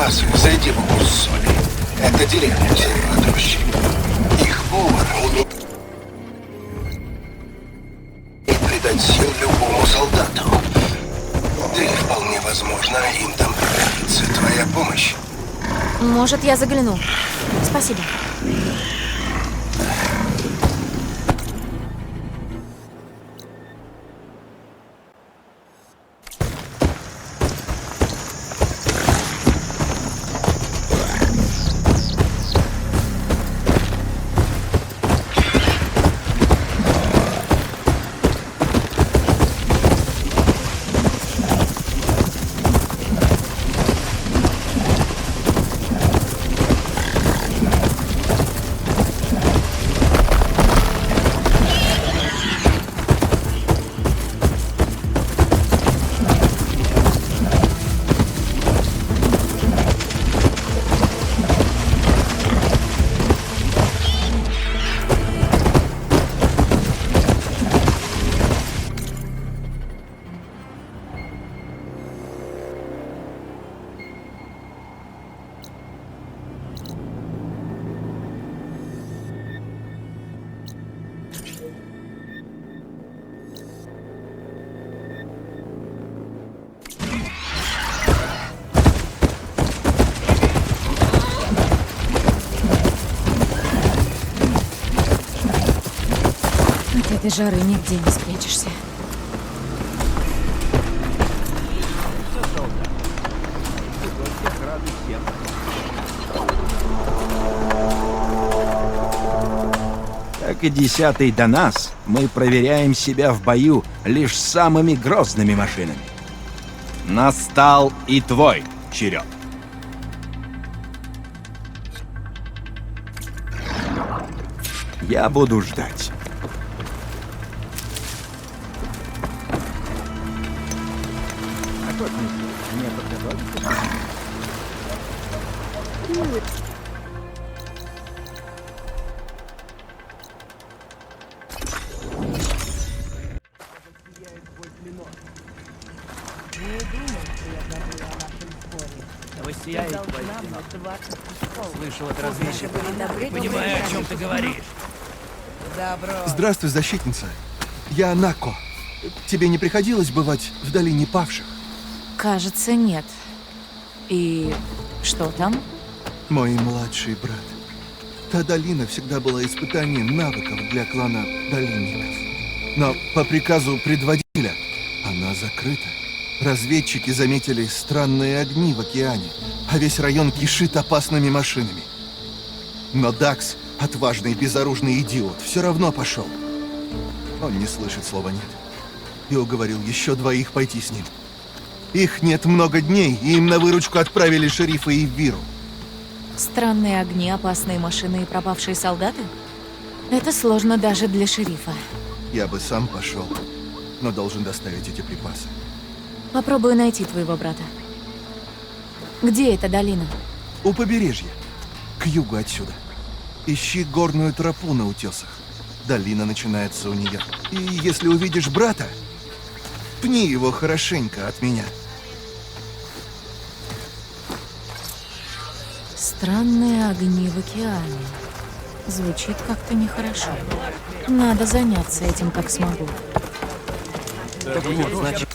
припасы, зайди в укус соли. Это деревня в северной роще. Их повар умеет придать сил любому солдату. Да и вполне возможно, им там пригодится твоя помощь. Может, я загляну. Спасибо. От этой жары нигде не спрячешься. Как и 10-й до нас, мы проверяем себя в бою лишь самыми грозными машинами. Настал и твой черед. Я буду ждать. Вы сияете, слышал от разведчика. Понимаю, о чем ты говоришь. Здравствуй, защитница. Я Нако. Тебе не приходилось бывать в долине павших? Кажется, нет. И что там? Мой младший брат. Та долина всегда была испытанием навыков для клана долинников. Но по приказу предводителя она закрыта. Разведчики заметили странные огни в океане, а весь район кишит опасными машинами. Но Дакс, отважный безоружный идиот, все равно пошел. Он не слышит слова «нет» и уговорил еще двоих пойти с ним. Их нет много дней, и им на выручку отправили шерифа и Виру. Странные огни, опасные машины и пропавшие солдаты? Это сложно даже для шерифа. Я бы сам пошел, но должен доставить эти припасы. Попробую найти твоего брата. Где эта долина? У побережья, к югу отсюда. Ищи горную тропу на утесах. Долина начинается у нее. И если увидишь брата, пни его хорошенько от меня. Странные огни в океане. Звучит как-то нехорошо. Надо заняться этим, как смогу. Так вот, значит...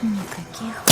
Никаких.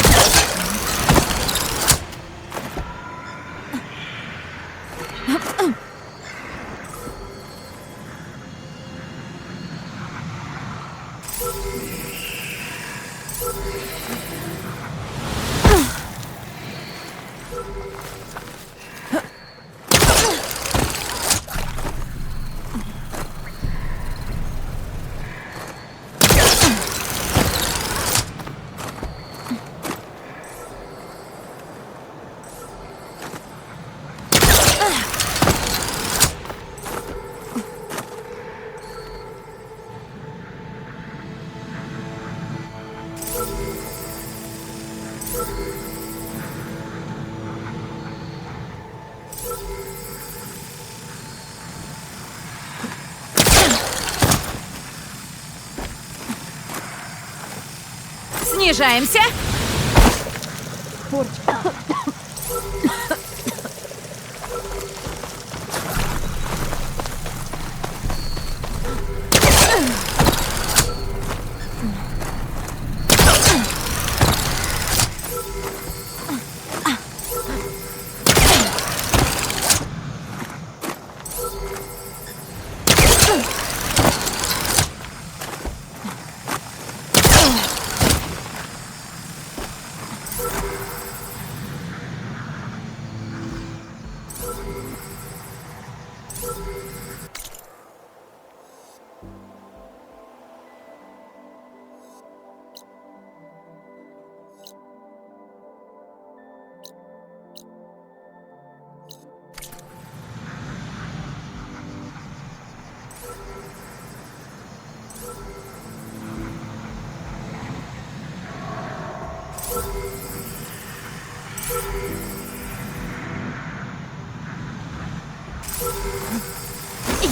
Снижаемся.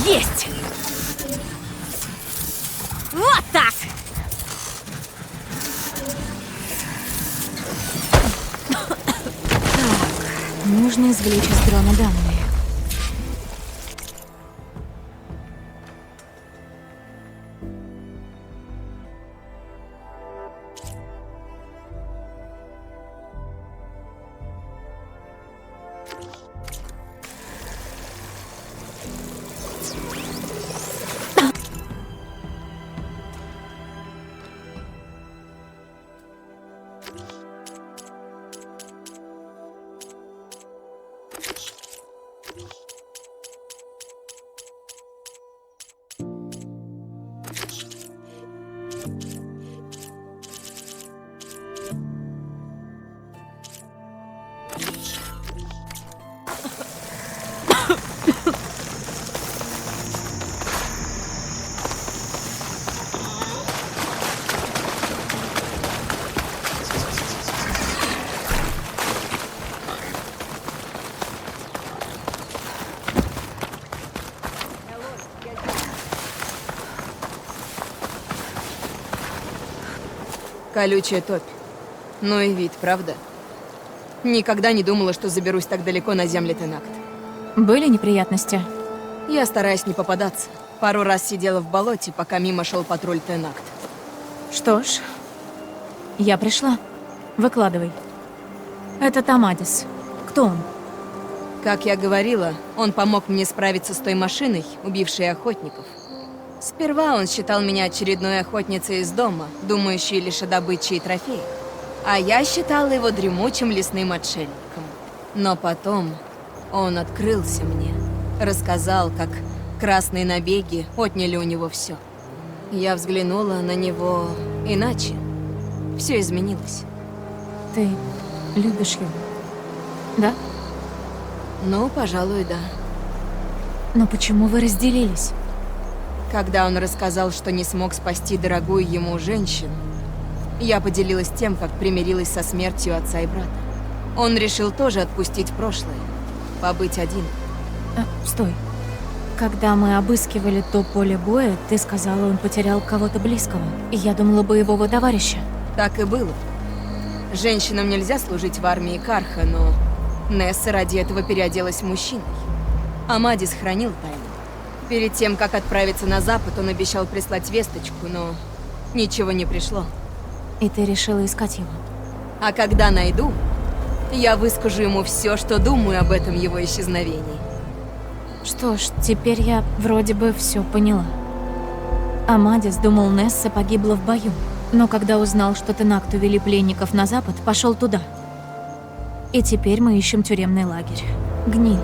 Есть! Вот так! Нужно извлечь из дрона данные. Колючая топь. Ну и вид, правда? Никогда не думала, что заберусь так далеко на земле Тенакт. Были неприятности? Я стараюсь не попадаться. Пару раз сидела в болоте, пока мимо шел патруль Тенакт. Что ж, я пришла. Выкладывай. Это Тамадис. Кто он? Как я говорила, он помог мне справиться с той машиной, убившей охотников. Сперва он считал меня очередной охотницей из дома, думающей лишь о добыче и трофеях. А я считала его дремучим лесным отшельником. Но потом он открылся мне, рассказал, как красные набеги отняли у него все. Я взглянула на него иначе. Все изменилось. Ты любишь его? Да? Ну, пожалуй, да. Но почему вы разделились? Когда он рассказал, что не смог спасти дорогую ему женщину, я поделилась тем, как примирилась со смертью отца и брата. Он решил тоже отпустить прошлое, побыть один. Стой. Когда мы обыскивали то поле боя, ты сказала, он потерял кого-то близкого. И я думала, боевого товарища. Так и было. Женщинам нельзя служить в армии Карха, но Несса ради этого переоделась мужчиной. Амадис хранил тайну. Перед тем, как отправиться на запад, он обещал прислать весточку, но ничего не пришло. И ты решила искать его? А когда найду, я выскажу ему все, что думаю об этом его исчезновении. Что ж, теперь я вроде бы все поняла. Амадис думал, Несса погибла в бою, но когда узнал, что Тенакт увели пленников на запад, пошел туда. И теперь мы ищем тюремный лагерь. Гниль.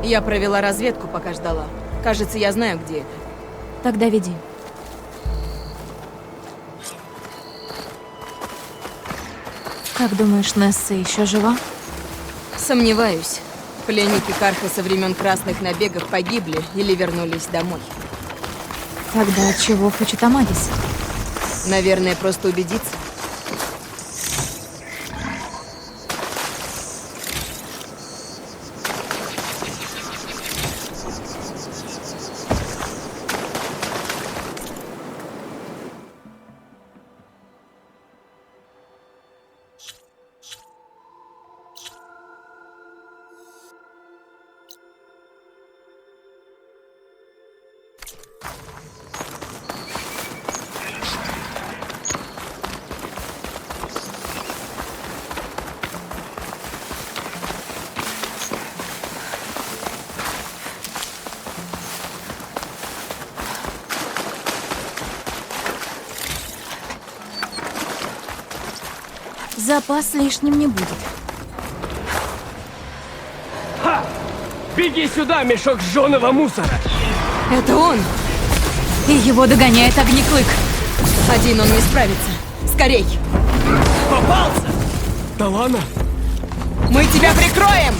Я провела разведку, пока ждала. Кажется, я знаю, где это. Тогда веди. Как думаешь, Несса еще жива? Сомневаюсь. Пленники Карха со времен Красных Набегов погибли или вернулись домой. Тогда чего хочет Амадис? Наверное, просто убедиться. Запас лишним не будет. Ха! Беги сюда, мешок сжёного мусора! Это он! И его догоняет Огнеклык. Один он не справится. Скорей! Попался! Да ладно! Мы тебя прикроем!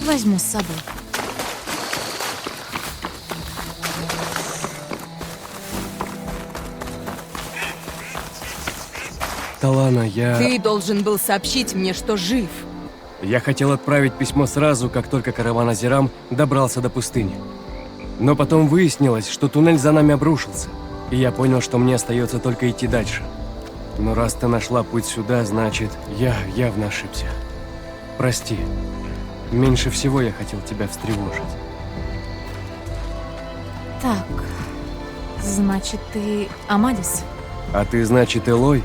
Возьму с собой. Талана, Ты должен был сообщить мне, что жив. Я хотел отправить письмо сразу, как только караван Азерам добрался до пустыни. Но потом выяснилось, что туннель за нами обрушился, и я понял, что мне остается только идти дальше. Но раз ты нашла путь сюда, значит, я явно ошибся. Прости. Меньше всего я хотел тебя встревожить. Так, значит, ты Амадис? А ты, значит, Элой?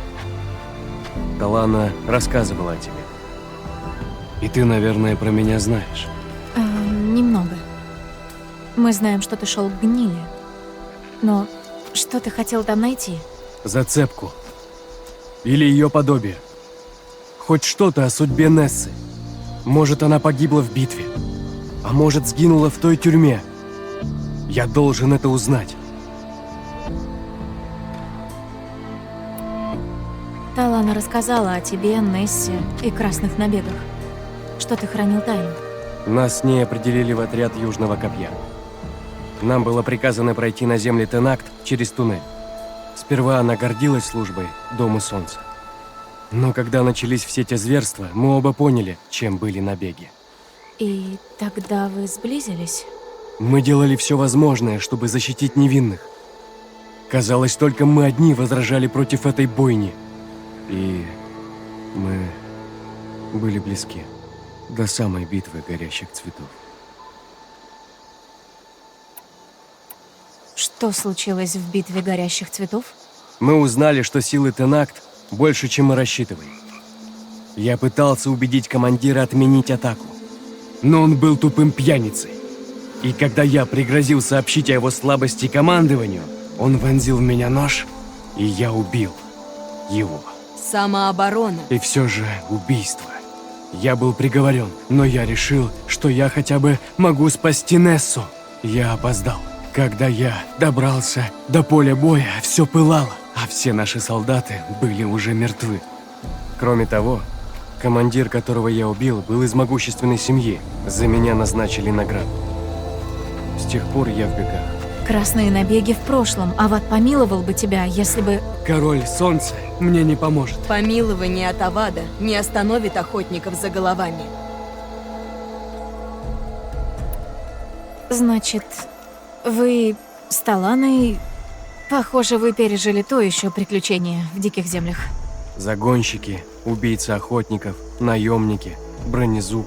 Талана рассказывала о тебе. И ты, наверное, про меня знаешь. Немного. Мы знаем, что ты шел к гнили. Но что ты хотел там найти? Зацепку. Или ее подобие. Хоть что-то о судьбе Нессы. Может, она погибла в битве. А может, сгинула в той тюрьме. Я должен это узнать. Талана рассказала о тебе, Нессе и красных набегах. Что ты хранил тайну. Нас с ней определили в отряд Южного Копья. Нам было приказано пройти на земли Тенакт через туннель. Сперва она гордилась службой Дому Солнца. Но когда начались все те зверства, мы оба поняли, чем были набеги. И тогда вы сблизились? Мы делали все возможное, чтобы защитить невинных. Казалось, только мы одни возражали против этой бойни. И мы были близки до самой битвы горящих цветов. Что случилось в битве горящих цветов? Мы узнали, что силы Тенакт больше, чем мы рассчитывали. Я пытался убедить командира отменить атаку, но он был тупым пьяницей. И когда я пригрозил сообщить о его слабости командованию, он вонзил в меня нож, и я убил его. Самооборона. И все же убийство. Я был приговорен, но я решил, что я хотя бы могу спасти Нессу. Я опоздал. Когда я добрался до поля боя, все пылало, а все наши солдаты были уже мертвы. Кроме того, командир, которого я убил, был из могущественной семьи. За меня назначили награду. С тех пор я в бегах. Красные набеги в прошлом. Ават помиловал бы тебя, если бы... Король Солнца мне не поможет. Помилование от Авада не остановит охотников за головами. Значит, вы с Таланой... Похоже, вы пережили то еще приключение в диких землях. Загонщики, убийцы охотников, наемники, бронезуб.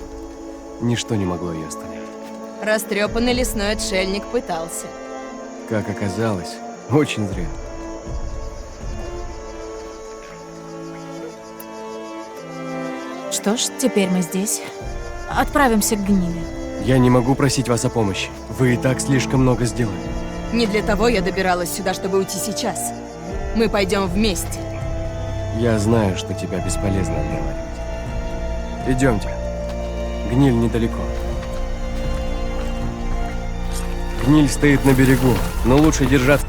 Ничто не могло ее остановить. Растрепанный лесной отшельник пытался. Как оказалось, очень зря. Что ж, теперь мы здесь. Отправимся к гнили. Я не могу просить вас о помощи. Вы и так слишком много сделали. Не для того я добиралась сюда, чтобы уйти сейчас. Мы пойдем вместе. Я знаю, что тебя бесполезно отговаривать. Идемте. Гниль недалеко. Гниль стоит на берегу, но лучше держаться.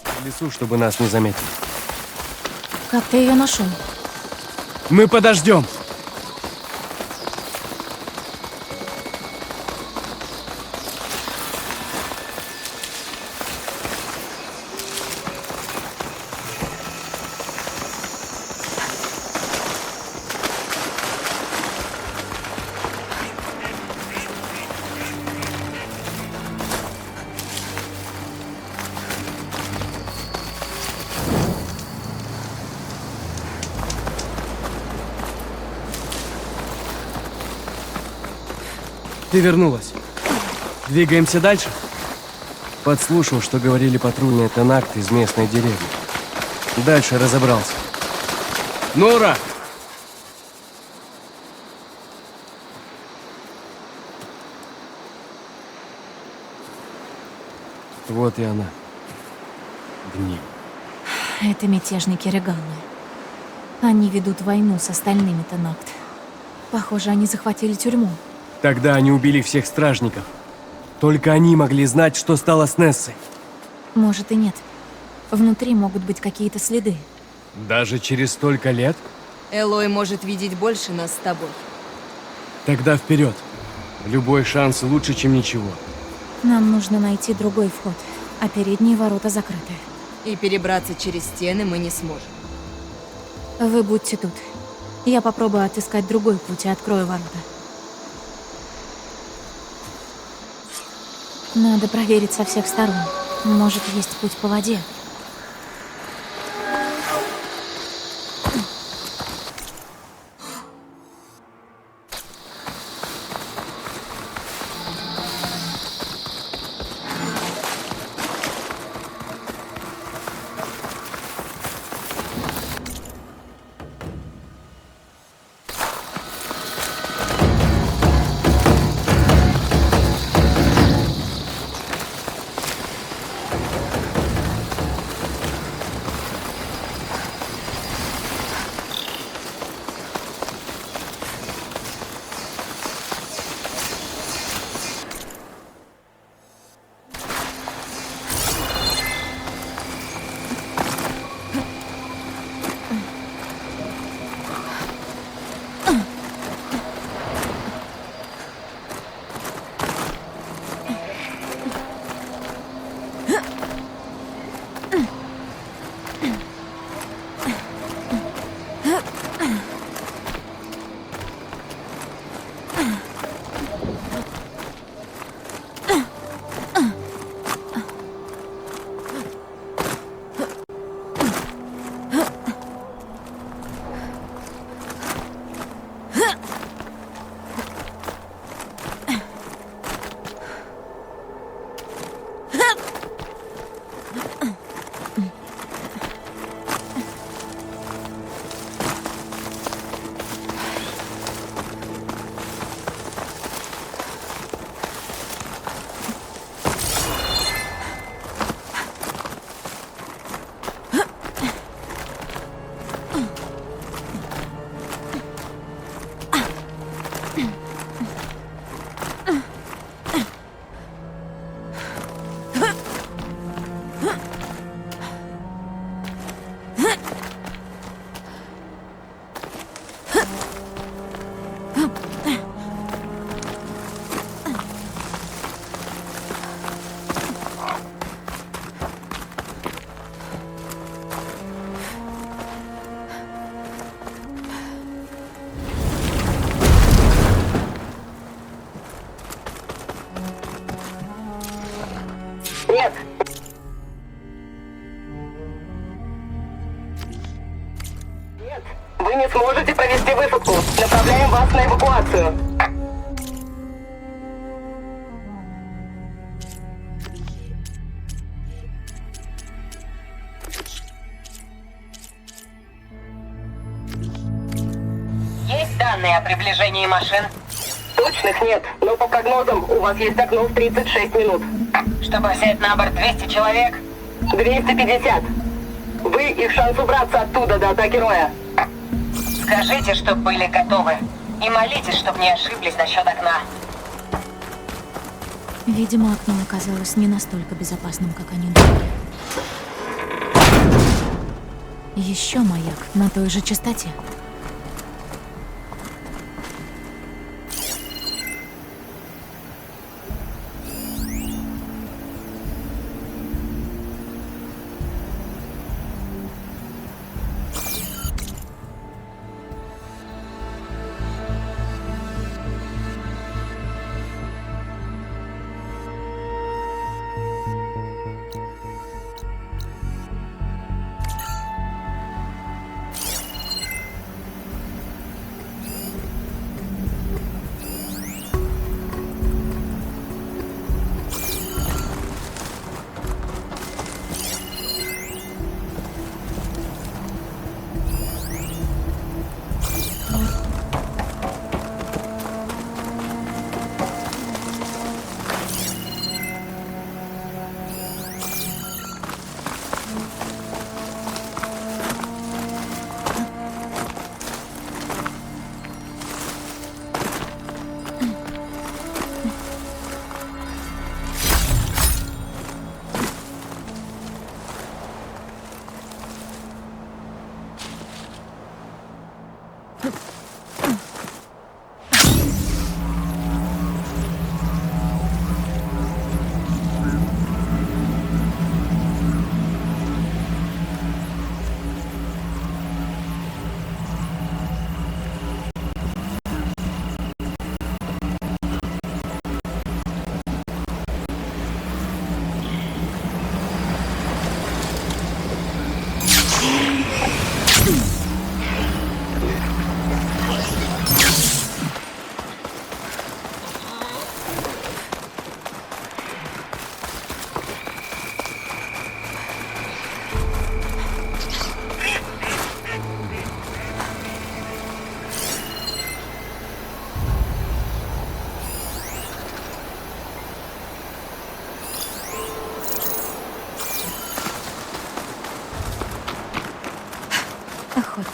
В лесу, чтобы нас не заметили. Как ты ее нашел? Мы подождем. Ты вернулась. Двигаемся дальше? Подслушал, что говорили патрульные Тенакт из местной деревни. Дальше разобрался. Нора! Вот и она. Гниль. Это мятежники Регалы. Они ведут войну с остальными Тенакт. Похоже, они захватили тюрьму. Тогда они убили всех стражников. Только они могли знать, что стало с Нессой. Может и нет. Внутри могут быть какие-то следы. Даже через столько лет? Элой может видеть больше нас с тобой. Тогда вперед. Любой шанс лучше, чем ничего. Нам нужно найти другой вход, а передние ворота закрыты. И перебраться через стены мы не сможем. Вы будьте тут. Я попробую отыскать другой путь и открою ворота. Надо проверить со всех сторон. Может, есть путь по воде. Нет. Нет. Вы не сможете провести высадку. Направляем вас на эвакуацию. Есть данные о приближении машин? Точных нет, но по прогнозам у вас есть окно в 36 минут. Чтобы взять на борт 200 человек? 250. Вы их шанс убраться оттуда до атаки Роя. Скажите, чтоб были готовы. И молитесь, чтоб не ошиблись насчет окна. Видимо, окно оказалось не настолько безопасным, как они думали. Еще маяк на той же частоте.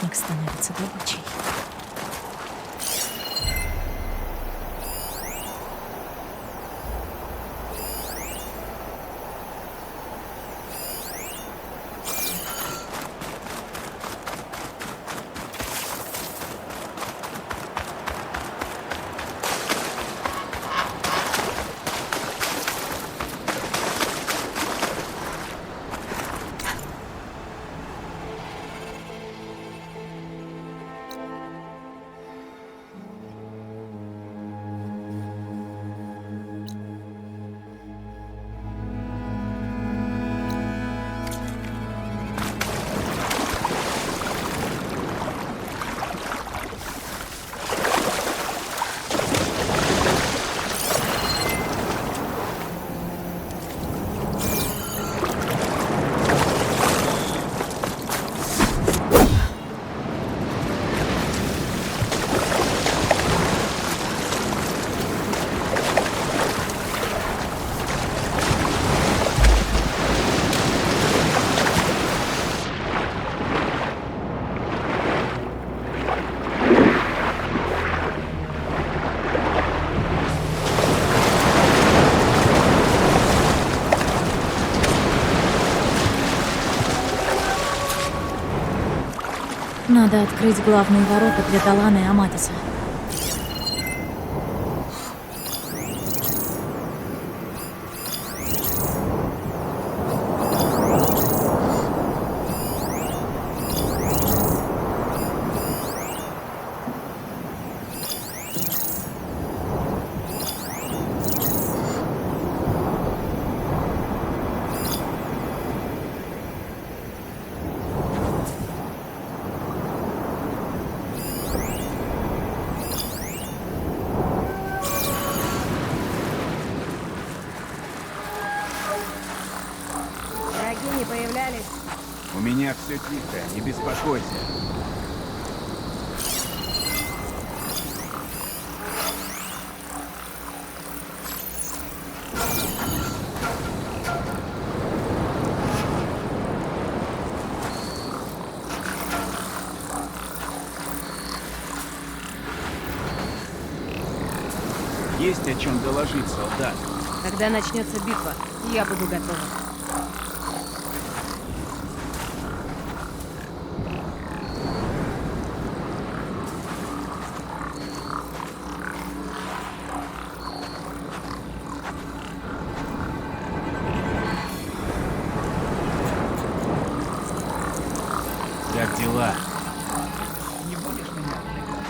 охотник становится добычей. Надо открыть главные ворота для Талана и Аматиса. Враги не появлялись. У меня все тихо, не беспокойся. Есть о чем доложить, солдат. Когда начнется битва, я буду готова. Как дела? Не будешь меня отвлекать?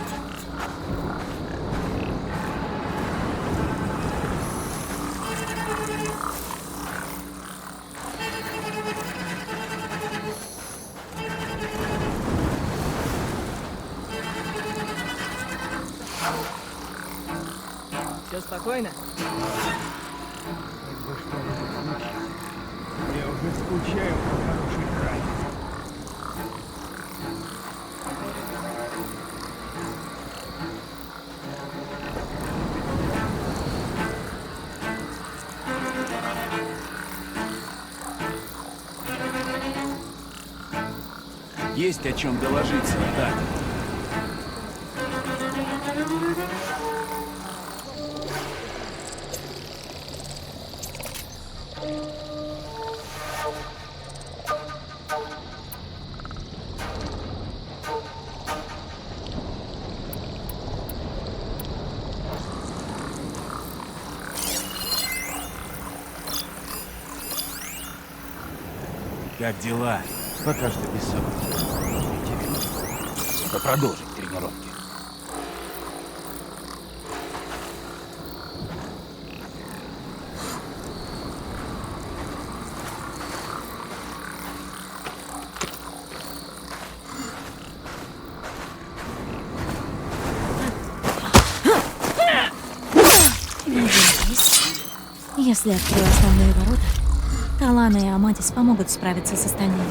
Все спокойно? Хоть бы что-нибудь случилось. Я уже скучаю по хорошей драме. Есть о чем доложить, солдат. Как дела? Пока что без событий. Только продолжить тренировки. Надеюсь, если открою основные ворота, Талана и Аматис помогут справиться с остальными.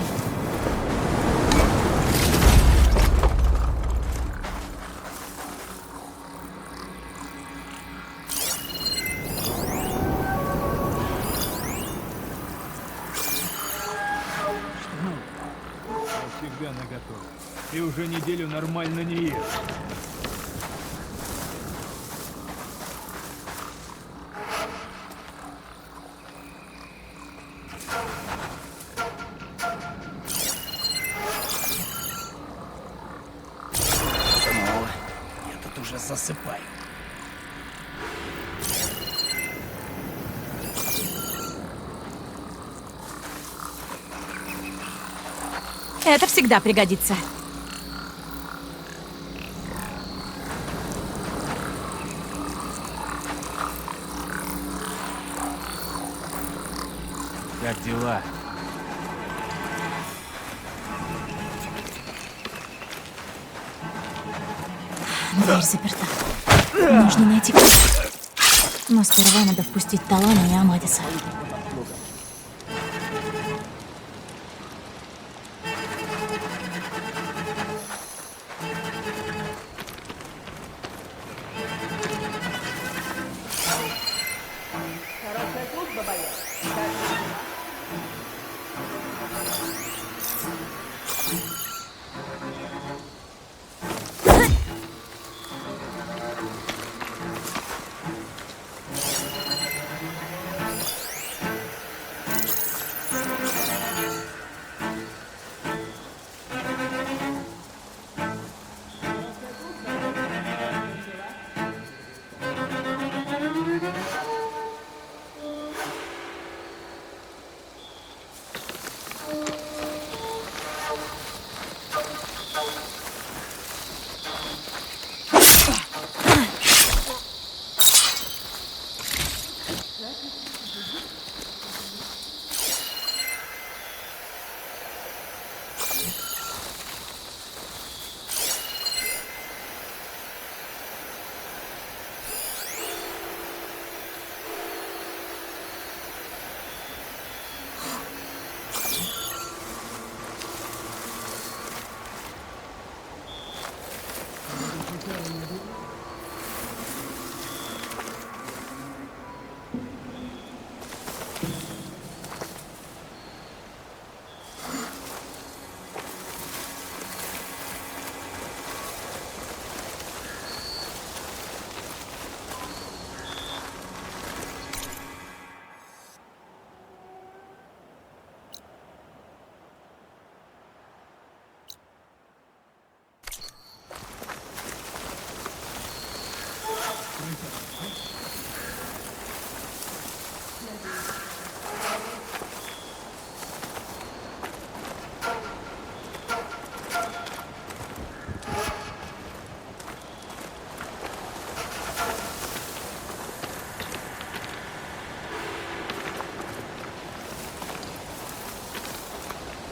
Я всегда наготове. Ты уже неделю нормально не ешь. Я тут уже засыпаю. Это всегда пригодится. Как дела? Дверь заперта. Нужно найти ключ. Но сперва надо впустить Талана и Амадиса.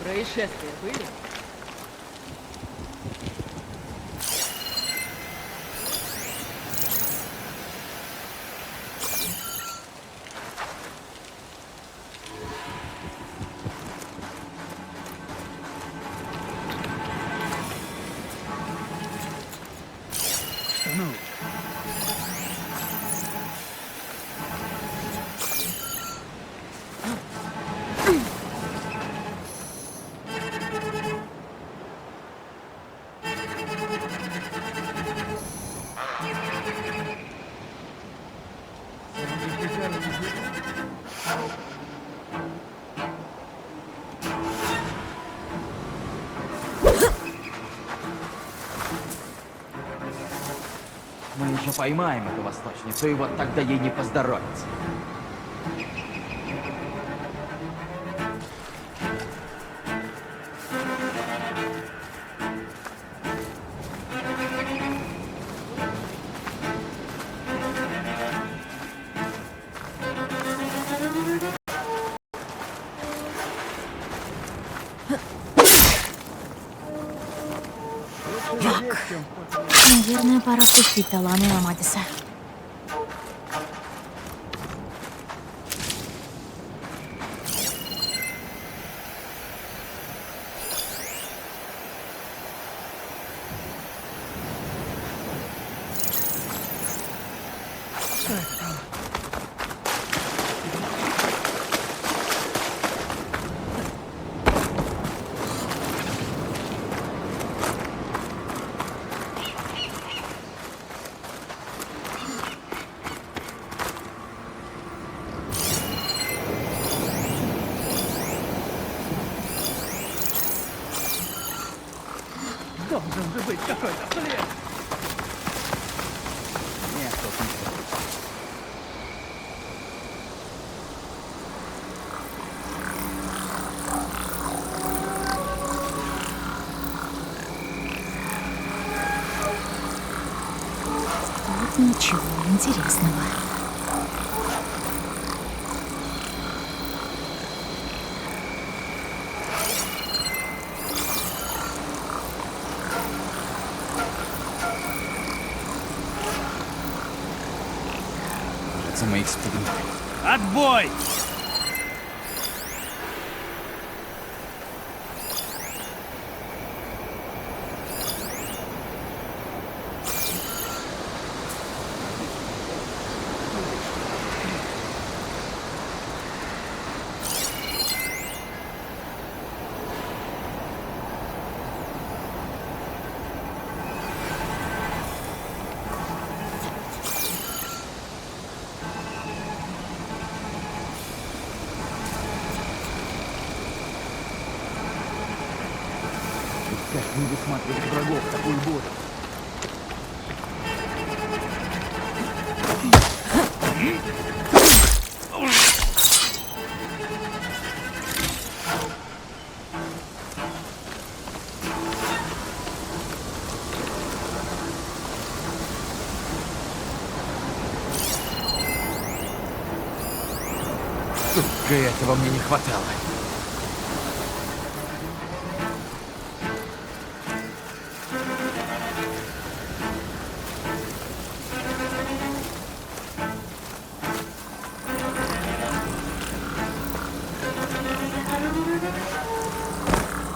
Происшествия были? Мы еще поймаем эту восточницу, и вот тогда ей не поздоровится. Наверное, пора пустить Талана и Амадиса. какой-то, блин! Нет, тут никто. Вот ничего интересного. Кажется, мы их спугнули. Отбой! Как не высматривать врагов в такую бурю? Только этого мне не хватало.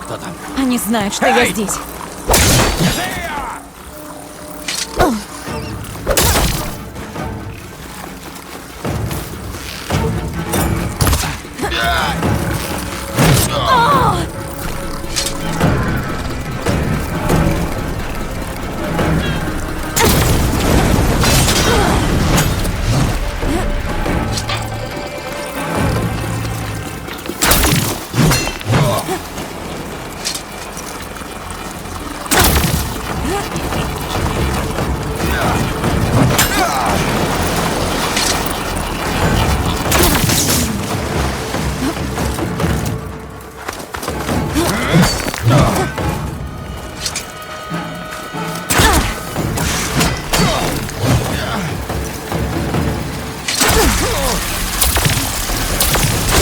Кто там? Они знают, что я здесь.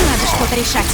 Надо что-то решать.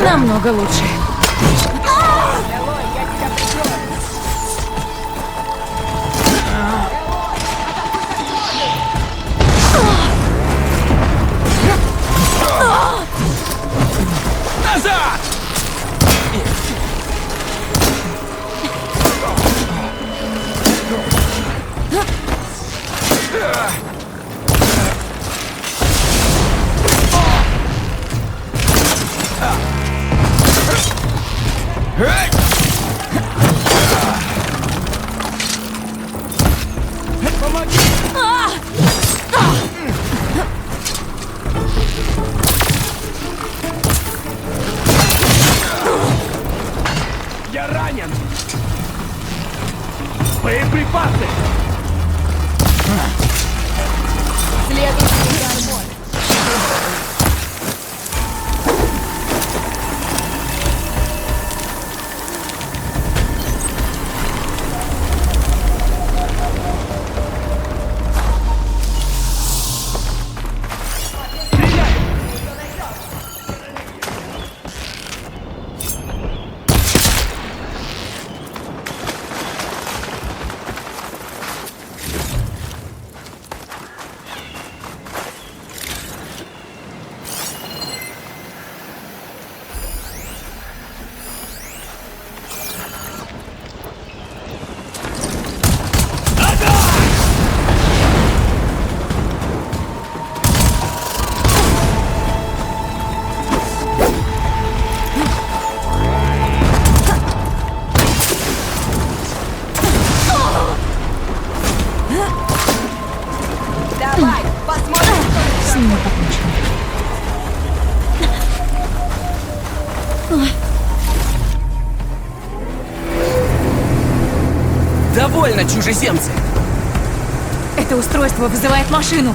Намного лучше. Назад! Боеприпасы! Следующий гармон. Давай, посмотрим, С ними покончено. Довольно, чужеземцы! Это устройство вызывает машину.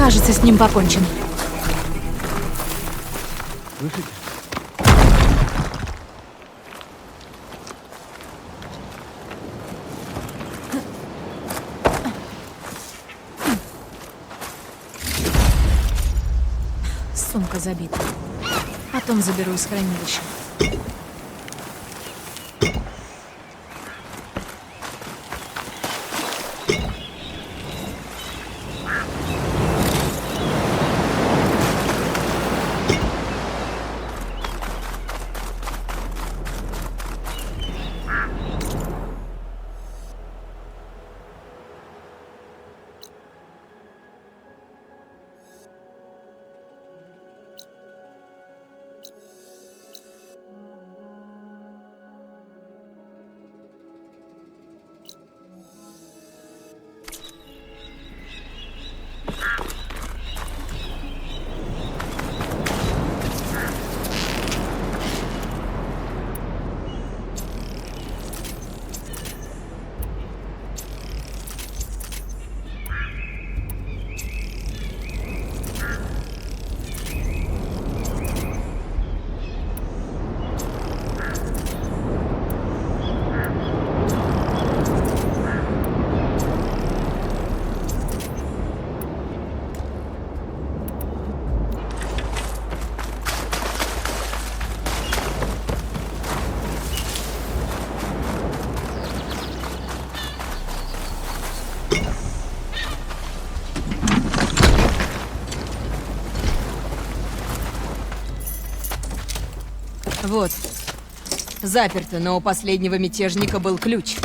Кажется, с ним покончено. Слышите? Сумка забита. Потом заберу из хранилища. Вот. Заперто, но у последнего мятежника был ключ.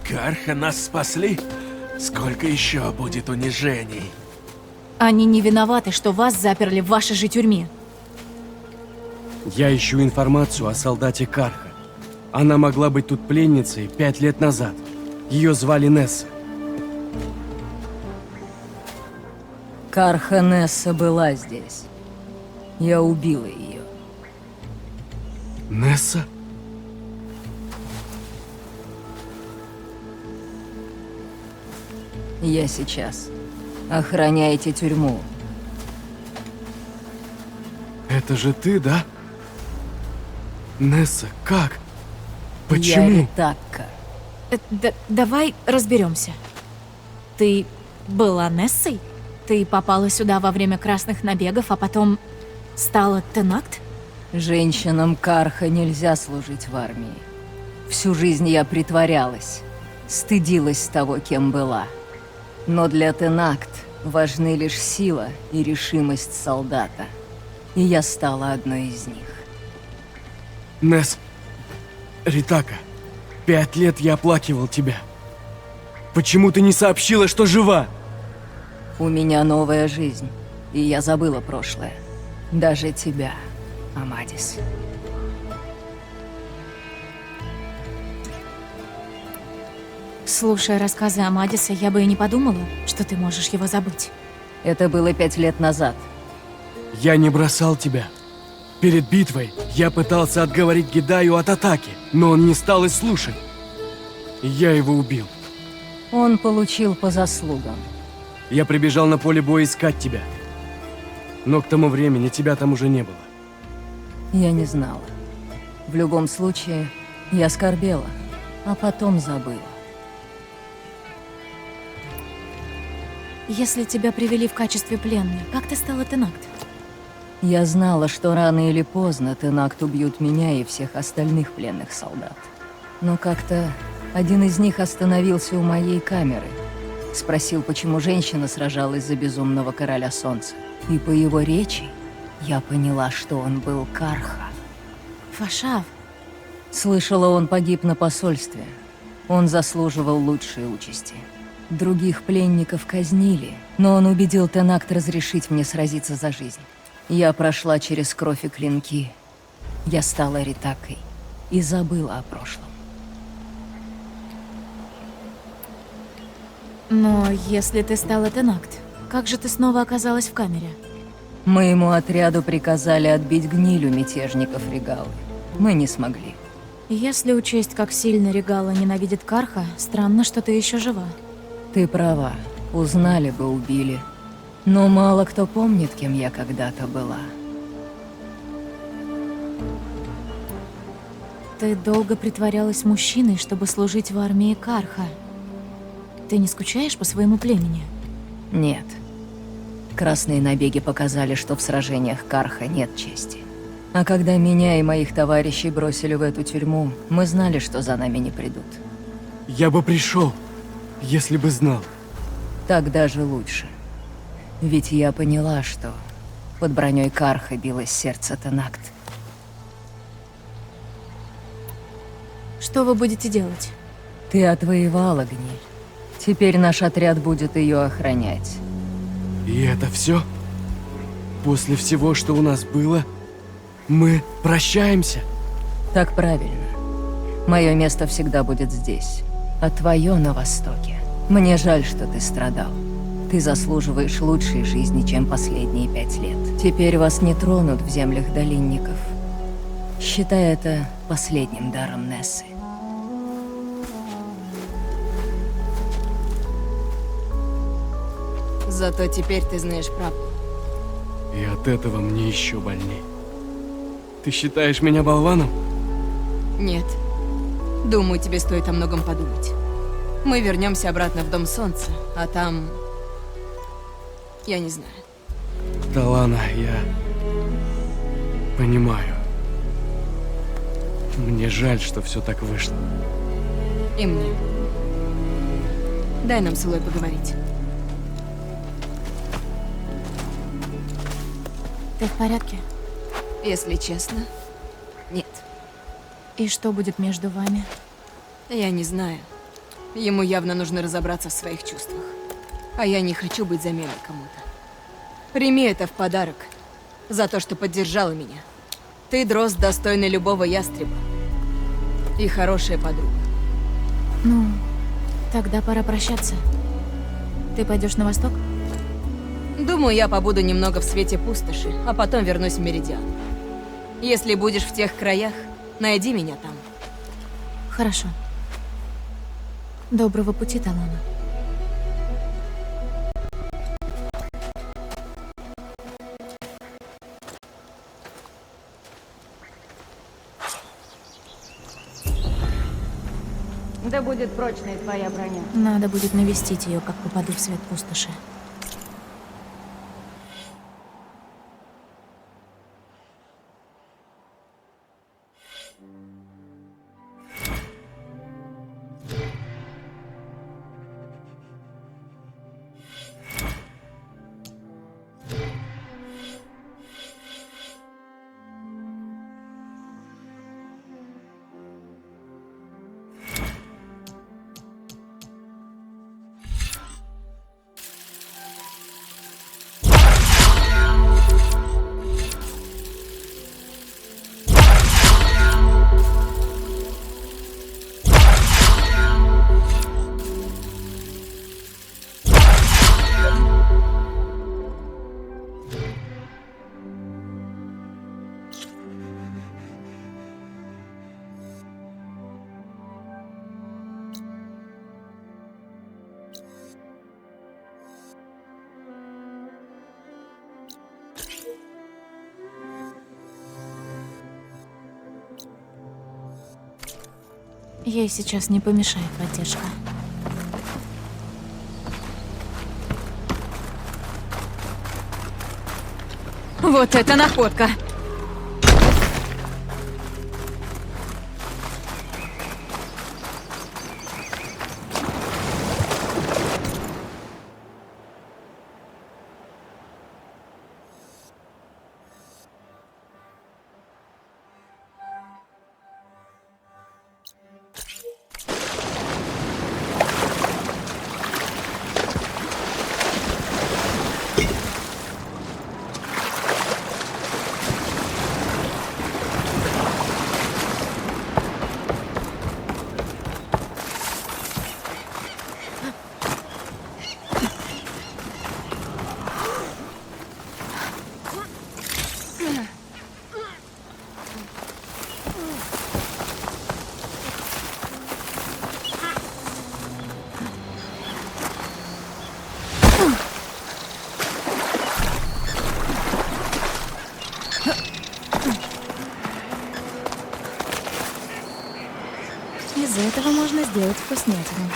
Карха, нас спасли? Сколько еще будет унижений? Они не виноваты, что вас заперли в вашей же тюрьме. Я ищу информацию о солдате Карха. Она могла быть тут пленницей 5 лет назад. Ее звали Несса. Карха Несса была здесь. Я убила ее. Несса? Я сейчас. Охраняете тюрьму. Это же ты, да? Несса, как? Почему? Я Ритакка. Давай разберемся. Ты была Нессой? Ты попала сюда во время красных набегов, а потом стала Тенакт? Женщинам Карха нельзя служить в армии. Всю жизнь я притворялась, стыдилась того, кем была. Но для Тенакт важны лишь сила и решимость солдата. И я стала одной из них. Несс, Ритака, 5 лет я оплакивал тебя. Почему ты не сообщила, что жива? У меня новая жизнь, и я забыла прошлое. Даже тебя, Амадис. Слушая рассказы Амадиса, я бы и не подумала, что ты можешь его забыть. Это было 5 лет назад. Я не бросал тебя. Перед битвой я пытался отговорить Гидаю от атаки, но он не стал и слушать. И я его убил. Он получил по заслугам. Я прибежал на поле боя искать тебя. Но к тому времени тебя там уже не было. Я не знала. В любом случае, я скорбела, а потом забыла. Если тебя привели в качестве пленной, как ты стала Тенакт? Я знала, что рано или поздно Тенакт убьют меня и всех остальных пленных солдат. Но как-то один из них остановился у моей камеры. Спросил, почему женщина сражалась за безумного короля солнца. И по его речи я поняла, что он был Карха. Фашав. Слышала, он погиб на посольстве. Он заслуживал лучшей участи. Других пленников казнили, но он убедил Тенакт разрешить мне сразиться за жизнь. Я прошла через кровь и клинки. Я стала Ритакой и забыла о прошлом. Но если ты стала Тенакт, как же ты снова оказалась в камере? Моему отряду приказали отбить гниль у мятежников Регалы. Мы не смогли. Если учесть, как сильно Регала ненавидит Карха, странно, что ты еще жива. Ты права. Узнали бы, убили. Но мало кто помнит, кем я когда-то была. Ты долго притворялась мужчиной, чтобы служить в армии Карха. Ты не скучаешь по своему племени? Нет. Красные набеги показали, что в сражениях Карха нет чести. А когда меня и моих товарищей бросили в эту тюрьму, мы знали, что за нами не придут. Я бы пришел, если бы знал. Так даже лучше. Ведь я поняла, что под броней Карха билось сердце Тенакт. Что вы будете делать? Ты отвоевала гниль. Теперь наш отряд будет ее охранять. И это все? После всего, что у нас было, мы прощаемся? Так правильно. Мое место всегда будет здесь, а твое на Востоке. Мне жаль, что ты страдал. Ты заслуживаешь лучшей жизни, чем последние 5 лет. Теперь вас не тронут в землях долинников. Считай это последним даром Нессы. Зато теперь ты знаешь правду. И от этого мне еще больней. Ты считаешь меня болваном? Нет. Думаю, тебе стоит о многом подумать. Мы вернемся обратно в Дом Солнца, а там... Я не знаю. Талана, я... понимаю. Мне жаль, что все так вышло. И мне. Дай нам с Илой поговорить. Ты в порядке? Если честно, нет. И что будет между вами? Я не знаю. Ему явно нужно разобраться в своих чувствах. А я не хочу быть заменой кому-то. Прими это в подарок. За то, что поддержала меня. Ты дрозд, достойный любого ястреба. И хорошая подруга. Ну, тогда пора прощаться. Ты пойдешь на восток? Думаю, я побуду немного в свете пустоши, а потом вернусь в Меридиан. Если будешь в тех краях, найди меня там. Хорошо. Доброго пути, Талана. Да будет прочной твоя броня. Надо будет навестить ее, как попаду в свет пустоши. Ей сейчас не помешает поддержка. Вот это находка! можно сделать вкуснятину.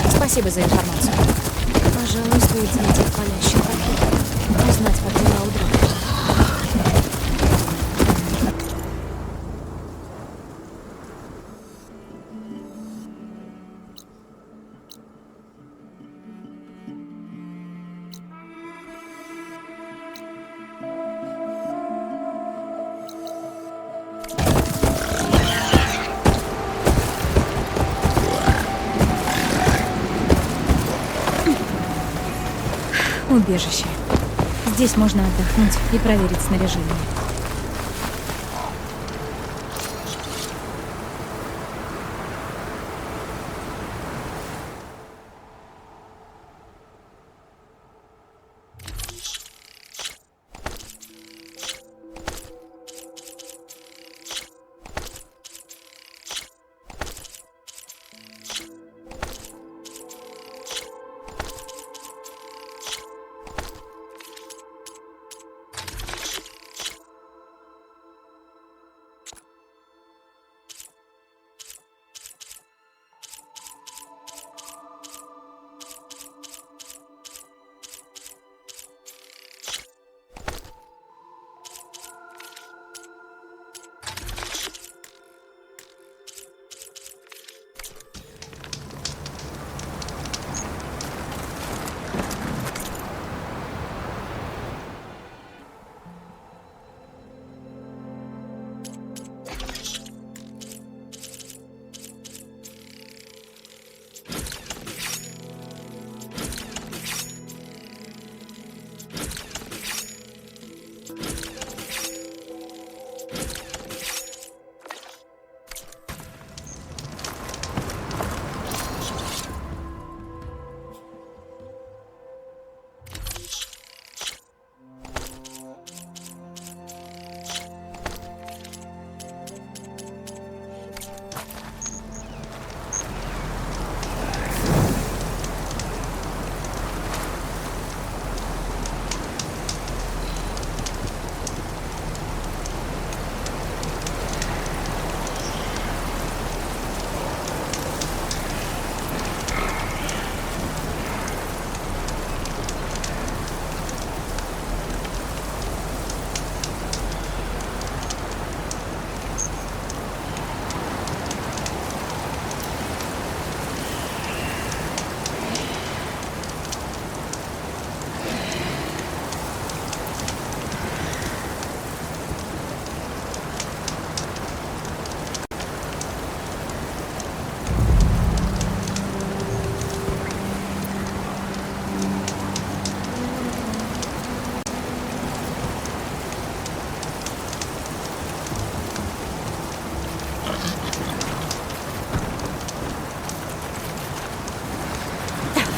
Спасибо за информацию. Пожалуй, стоит залететь палящий пакет. Узнать, как дела у друга. Убежище. Здесь можно отдохнуть и проверить снаряжение.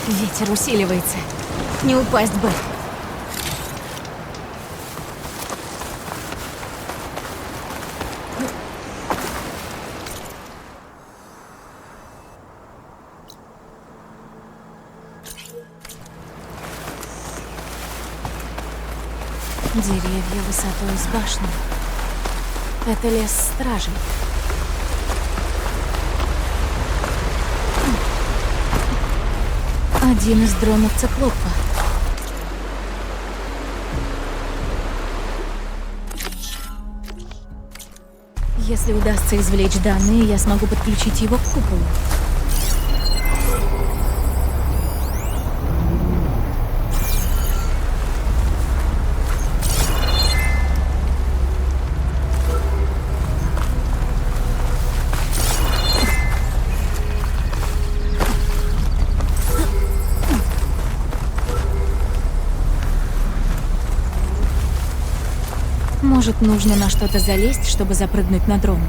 Ветер усиливается. Не упасть бы. Деревья высотой с башни. Это лес стражей. Один из дронов циклопа. Если удастся извлечь данные, я смогу подключить его к куполу. Может, нужно на что-то залезть, чтобы запрыгнуть на дрон?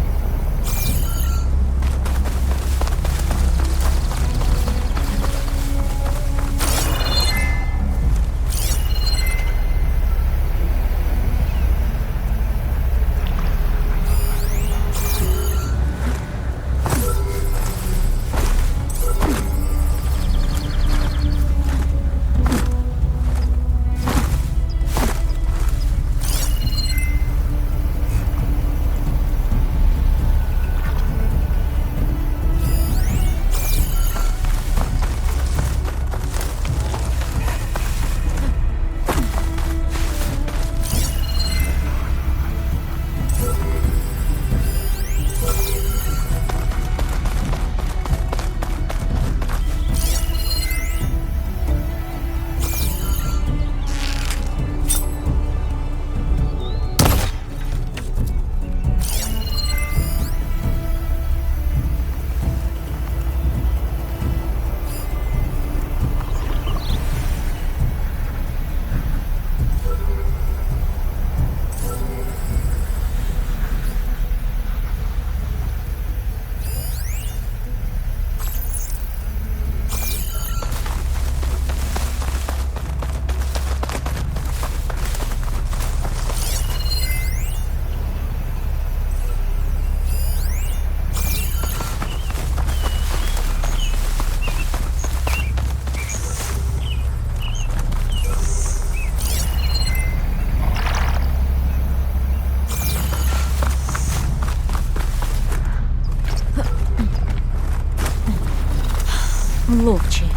Ловчие.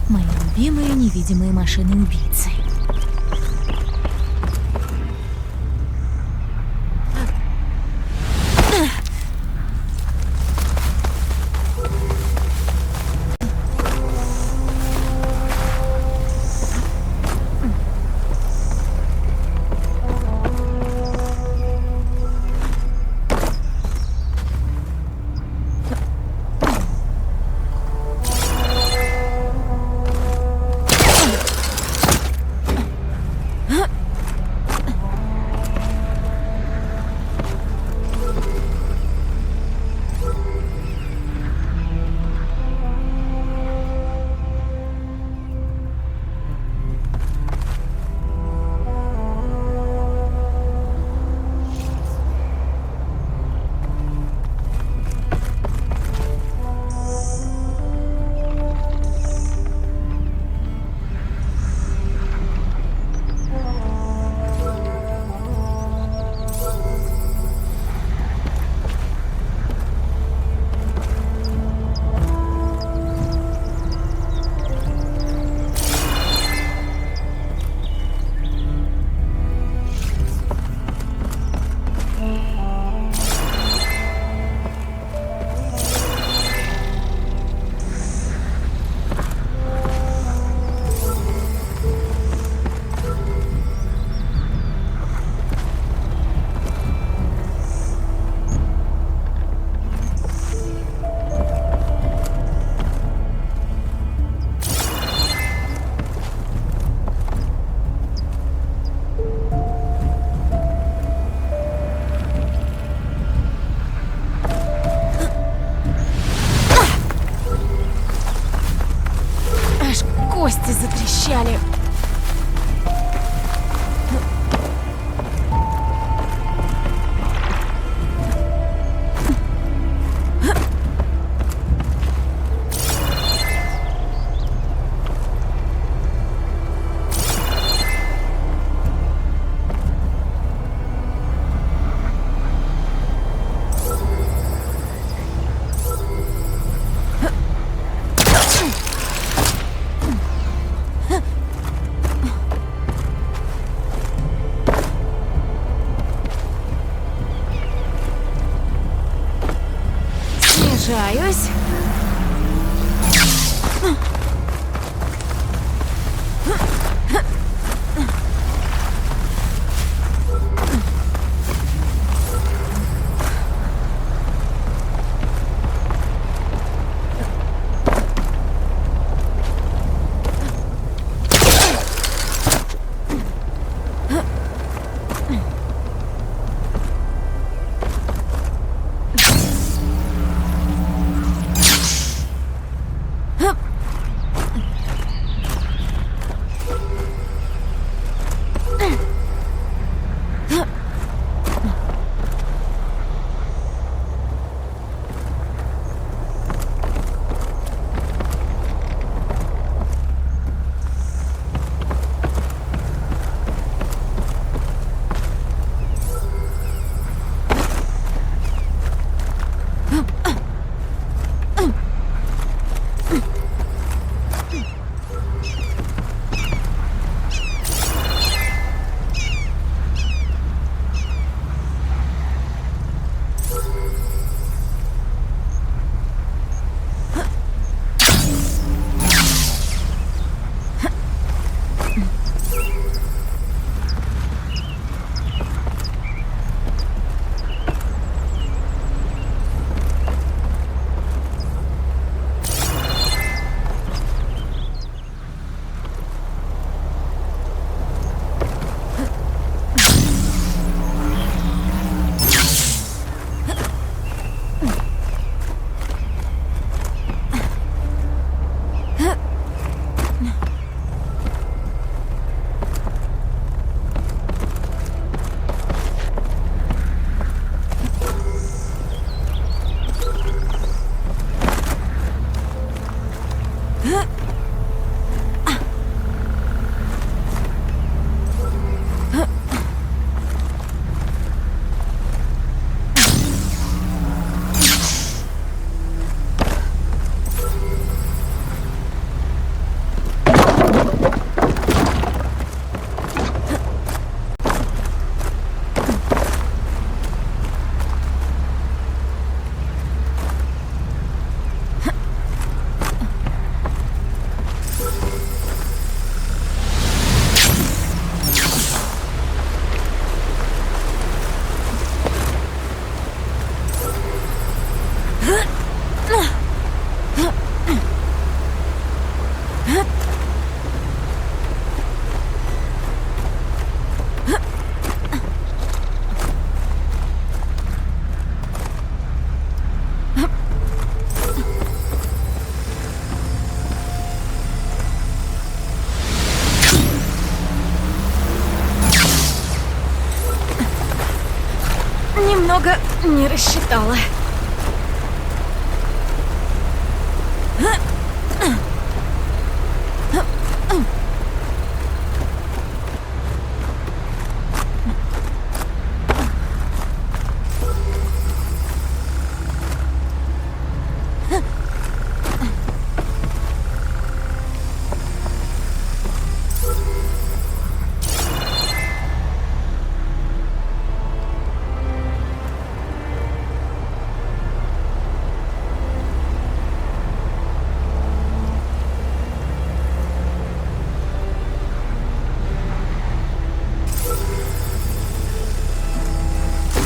Мои любимые невидимые машины-убийцы. немного не рассчитала.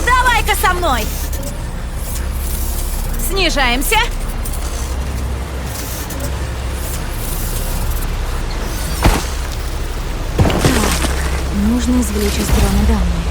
Давай-ка со мной! Снижаемся. Нужно извлечь из дрона данные.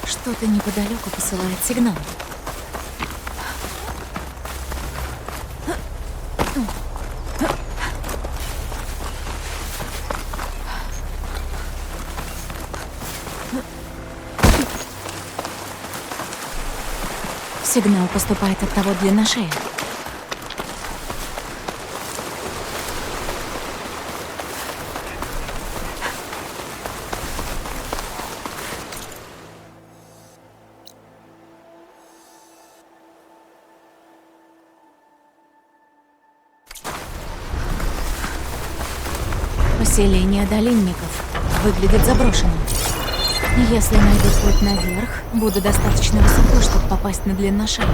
Что-то неподалеку посылает сигнал. Сигнал поступает от того длинношея. Поселение долинников выглядит заброшенным. Если найду путь наверх, буду достаточно высоко, чтобы попасть на длинношей.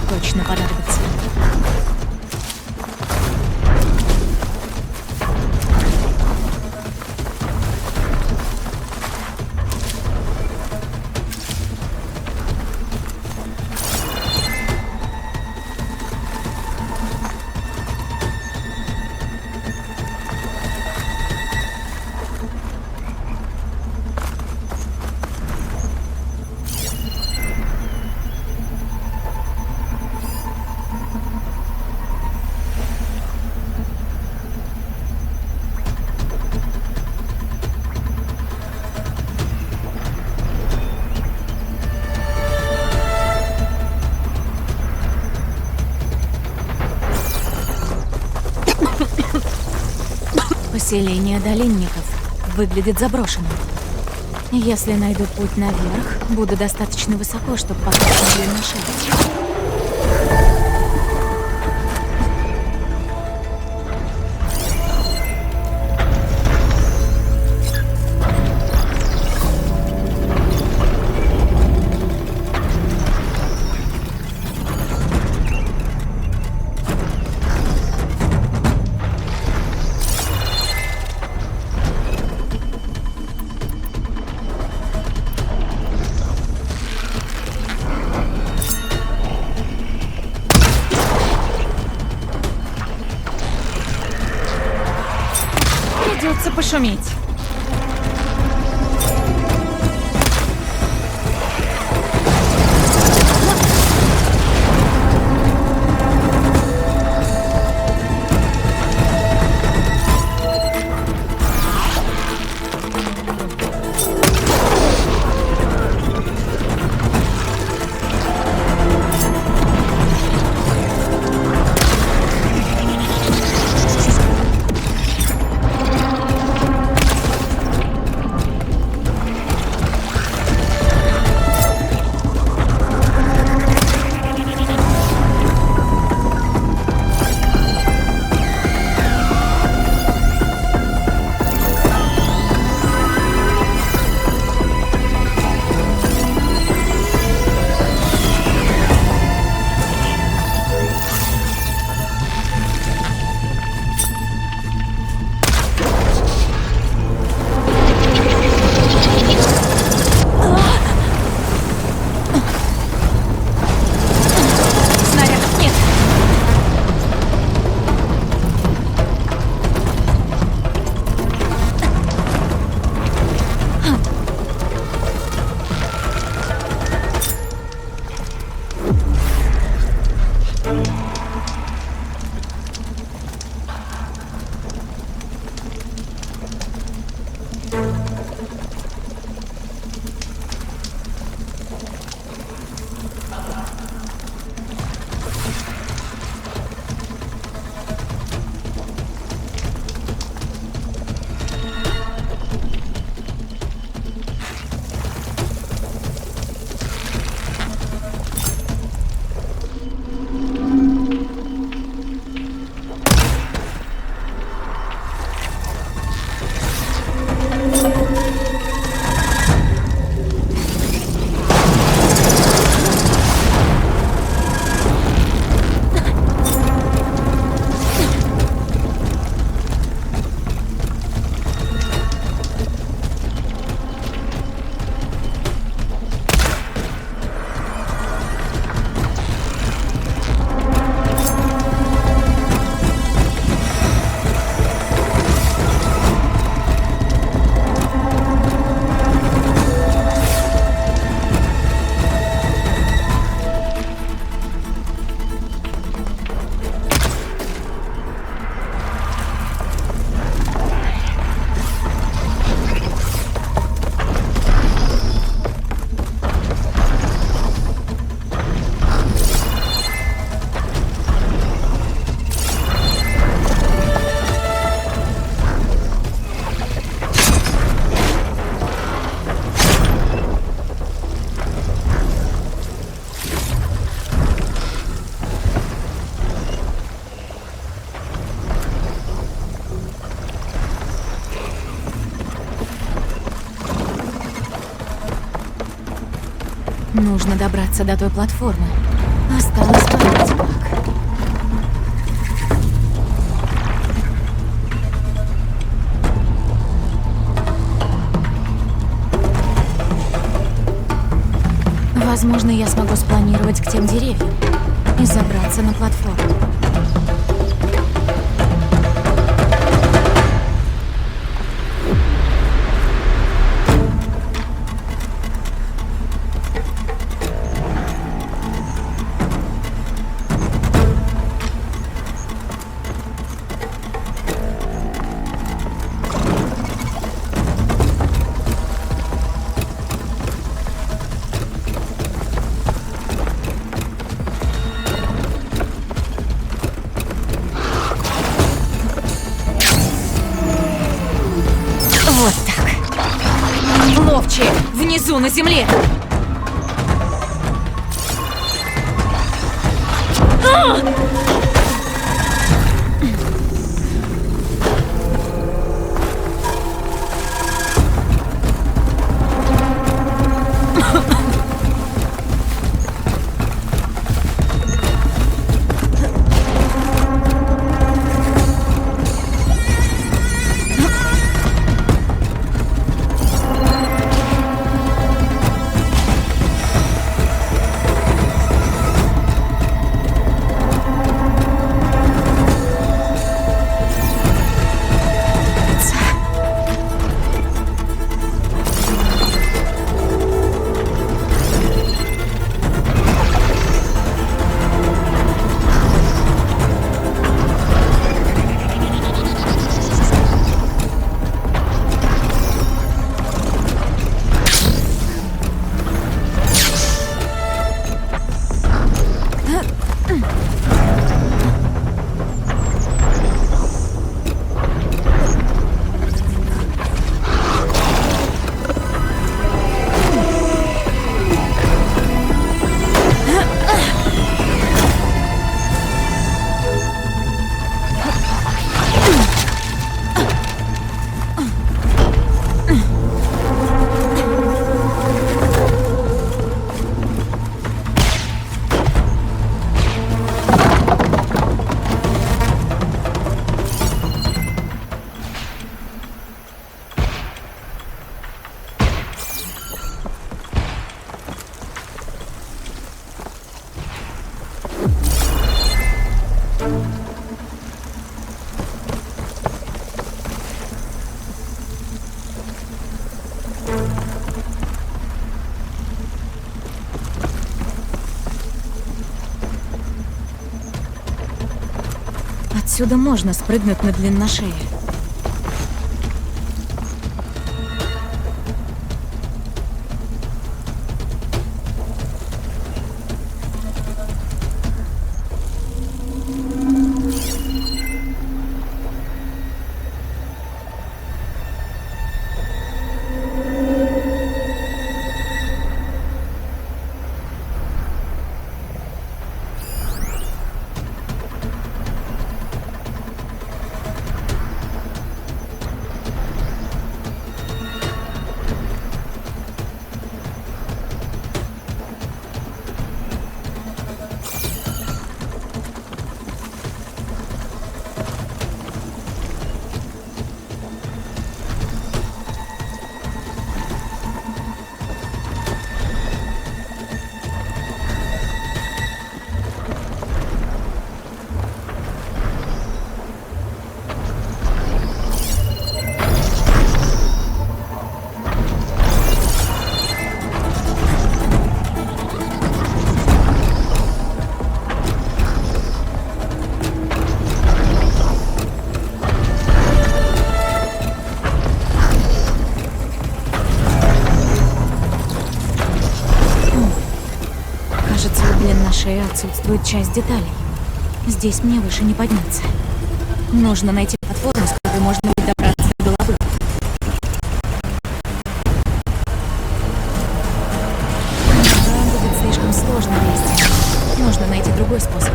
Точно понадобится. Поселение долинников выглядит заброшенным. Если найду путь наверх, буду достаточно высоко, чтобы попасть на длинношей. Придется пошуметь. Нужно добраться до той платформы. Осталось понять как. Возможно, я смогу спланировать к тем деревьям и забраться на платформу. Вот так. Ловчие, внизу, на земле. Отсюда можно спрыгнуть на длинношее. Кажется, у длинношея отсутствует часть деталей. Здесь мне выше не подняться. Нужно найти платформу, с которой можно будет добраться до головы. Там будет слишком сложно лезть. Нужно найти другой способ.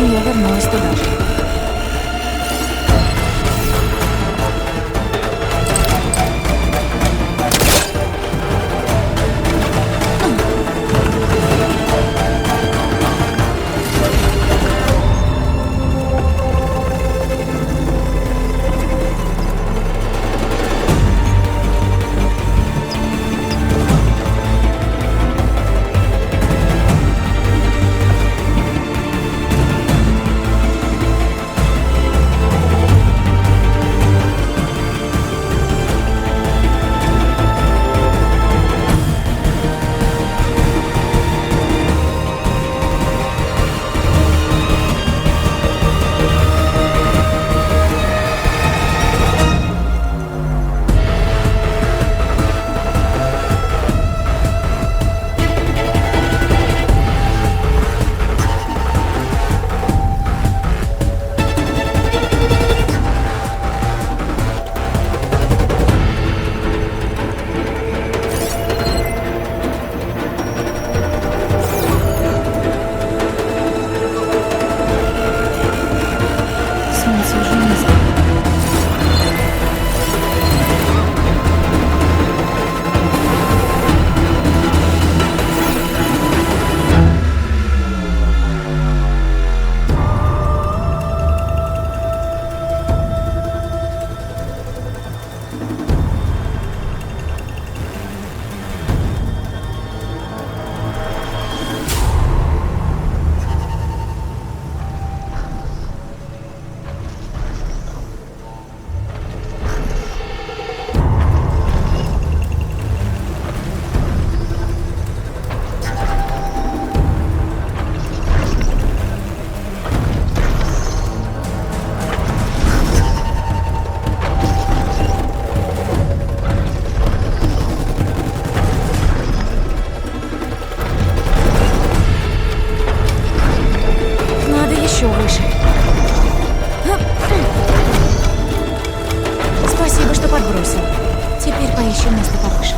Я вернулась туда же. Выше. Спасибо, что подбросил. Теперь поищем место повыше.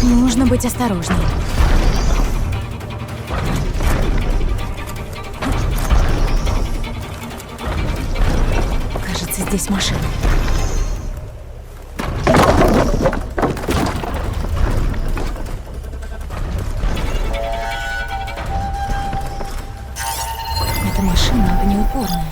Нужно быть осторожнее. здесь машин. Эта машина огнеупорная.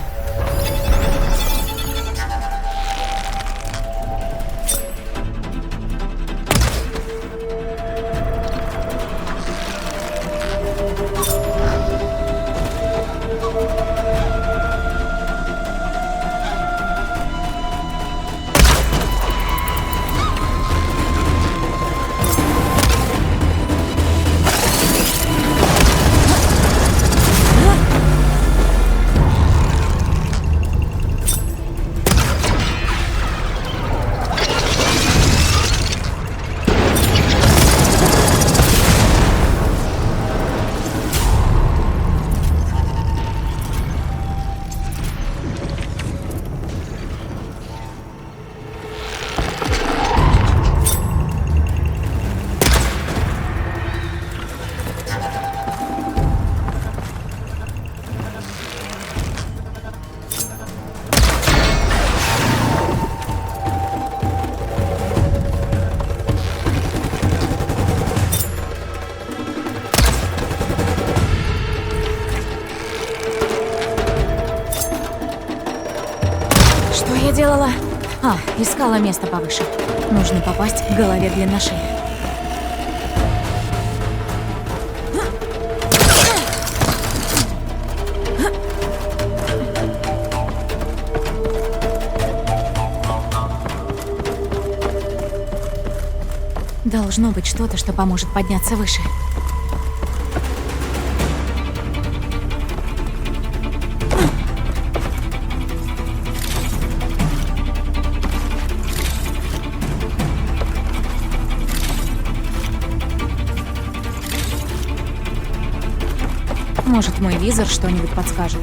Что я делала? Искала место повыше. Нужно попасть к голове длинношея. Должно быть что-то, что поможет подняться выше. Может, мой визор что-нибудь подскажет.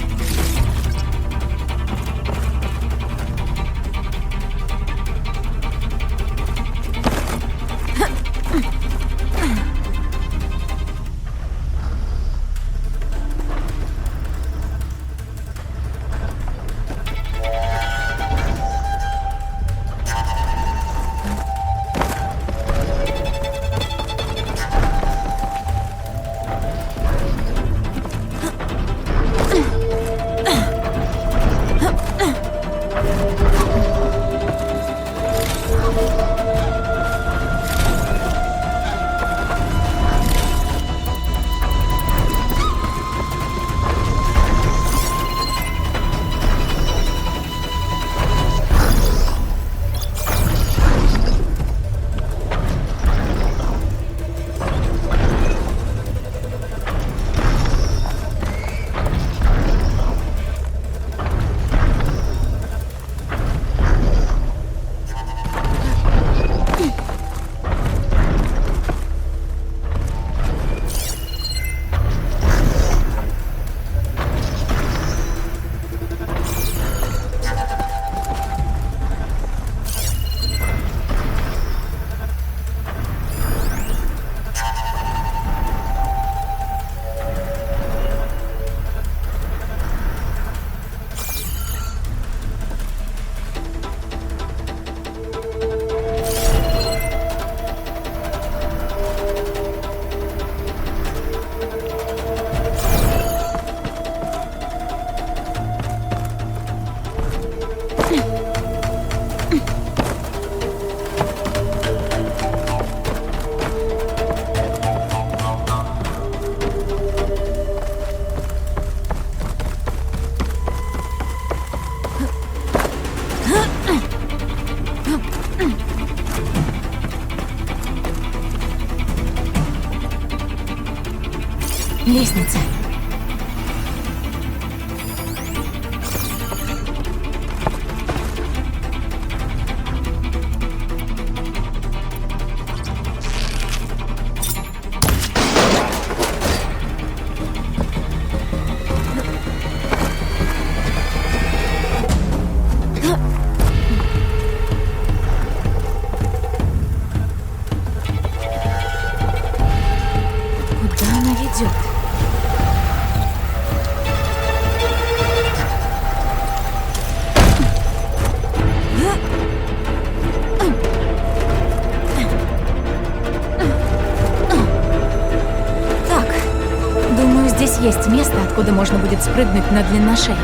Лестница. Куда она ведет? Здесь есть место, откуда можно будет спрыгнуть на длинношее.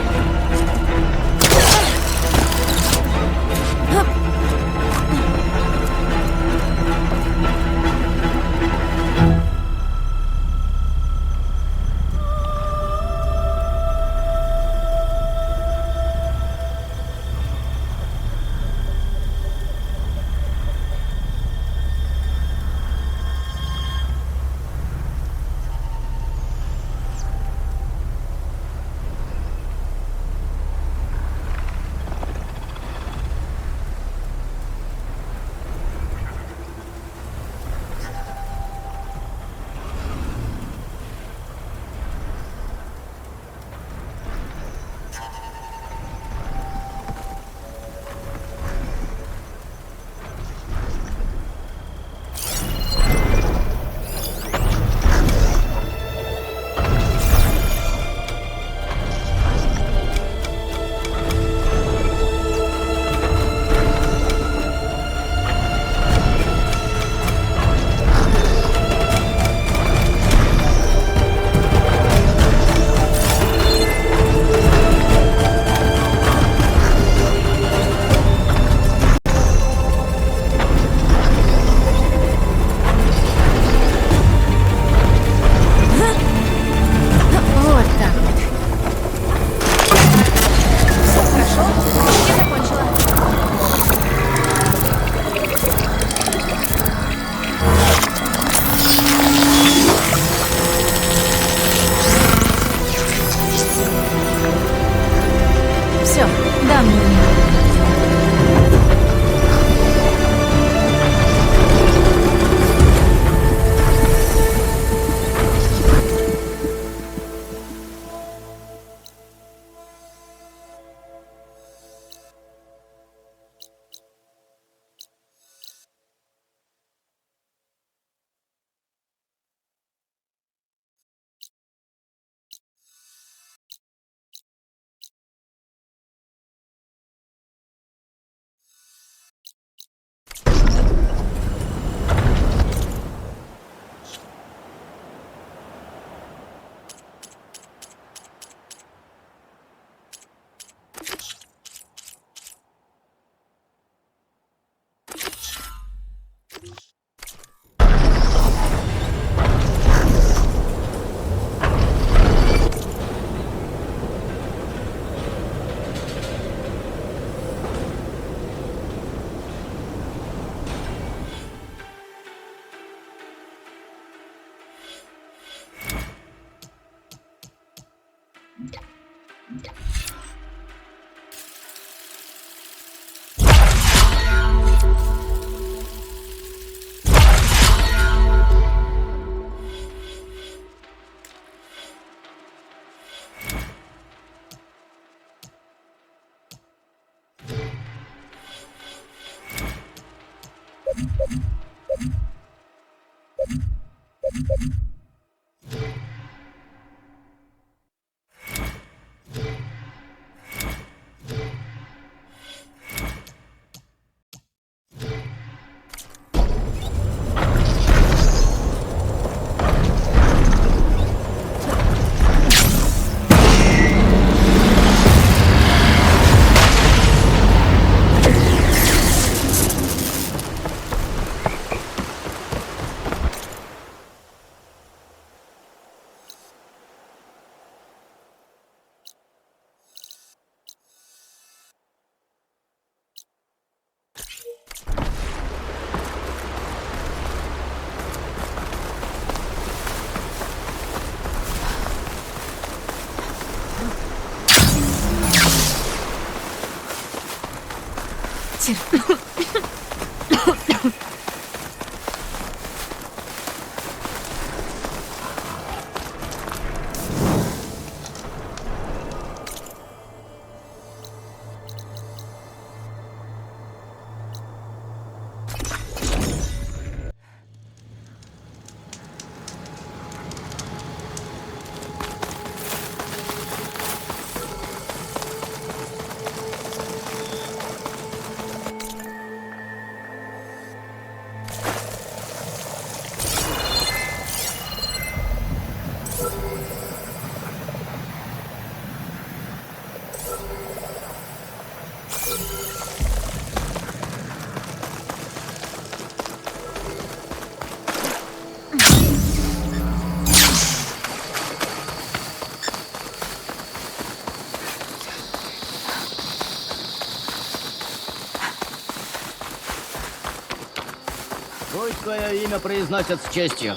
твое имя произносят с честью.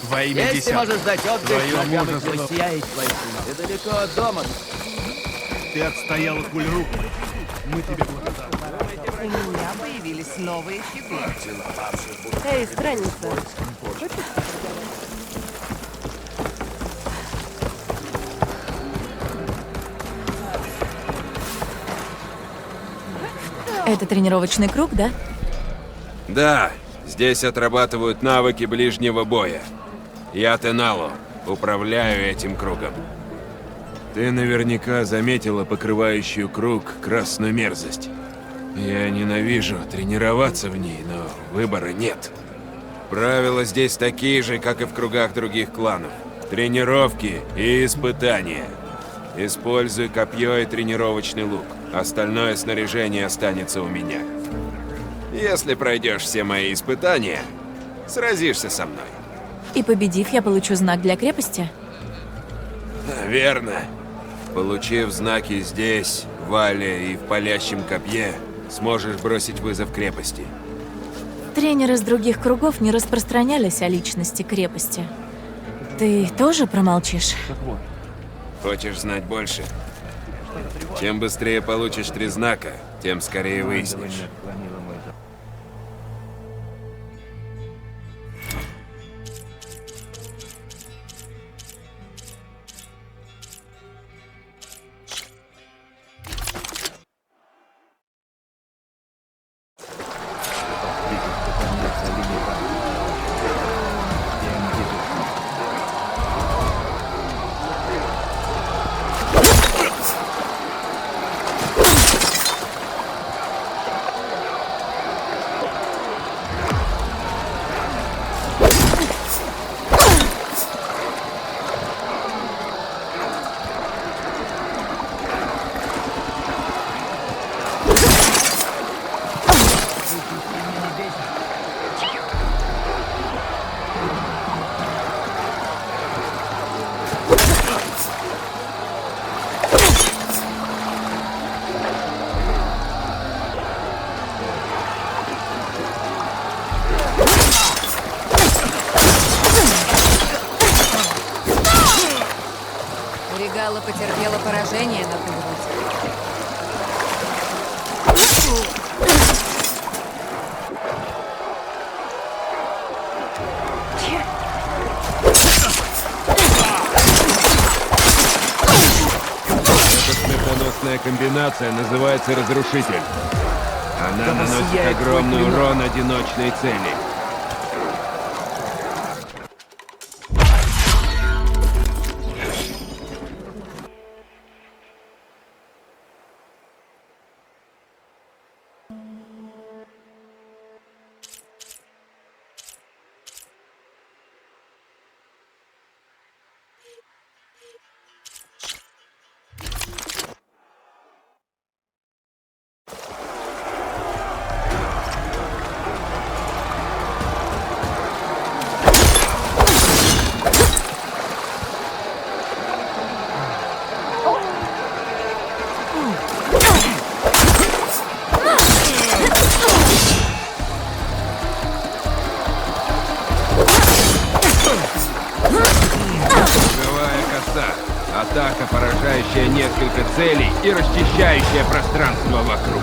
Во имя Здесь ты десяток. можешь дать отдых Твое ногам и мужество. сияет твоих. Ты далеко от дома. Ты отстояла кульру. Мы тебе благодарны. У меня появились новые щиты. Эй, странница. Это тренировочный круг, да? Да, здесь отрабатывают навыки ближнего боя. Я Тенало, управляю этим кругом. Ты наверняка заметила покрывающую круг красную мерзость. Я ненавижу тренироваться в ней, но выбора нет. Правила здесь такие же, как и в кругах других кланов. Тренировки и испытания. Используй копье и тренировочный лук. Остальное снаряжение останется у меня. Если пройдешь все мои испытания, сразишься со мной. И победив, я получу знак для крепости? Верно. Получив знаки здесь, в Вале и в палящем копье, сможешь бросить вызов крепости. Тренеры из других кругов не распространялись о личности крепости. Ты тоже промолчишь? Хочешь знать больше? Чем быстрее получишь 3 знака, тем скорее выяснишь. Регала потерпела поражение на полуроте. Эта смертоносная комбинация называется Разрушитель. Она наносит огромный урон одиночной цели. Атака, поражающая несколько целей и расчищающая пространство вокруг.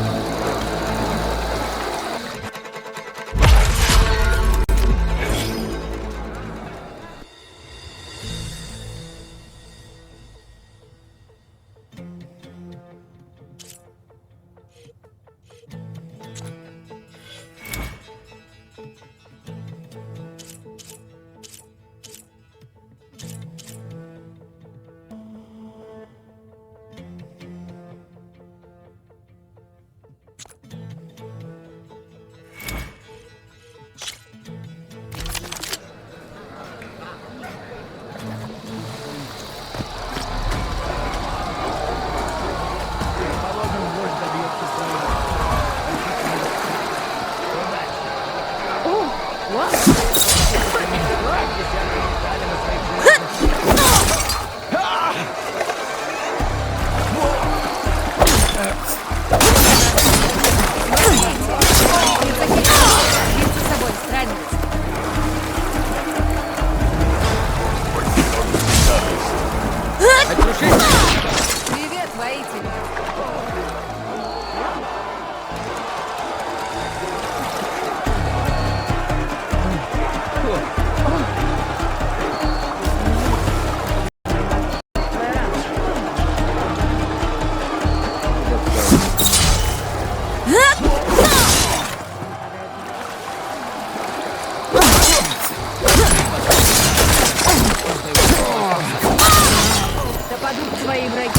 твои враги.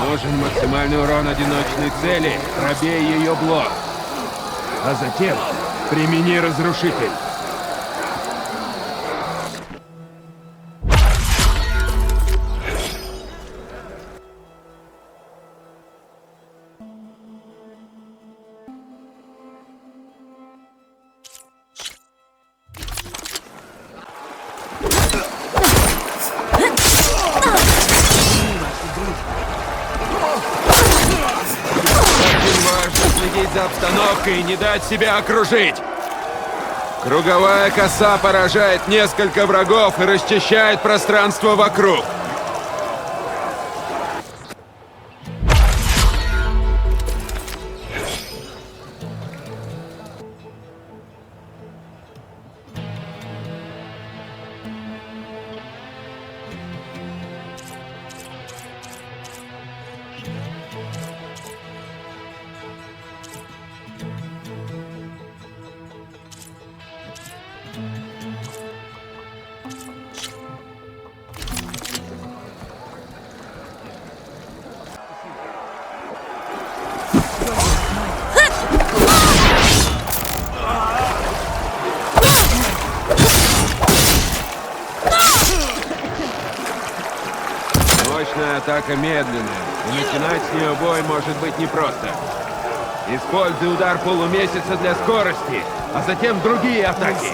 Нужен максимальный урон одиночной цели, пробей ее блок. А затем примени разрушитель. Очень важно следить за обстановкой и не дать себя окружить. Круговая коса поражает несколько врагов и расчищает пространство вокруг. Мощная атака медленная, и начинать с нее бой может быть непросто. Используй удар полумесяца для скорости, а затем другие атаки.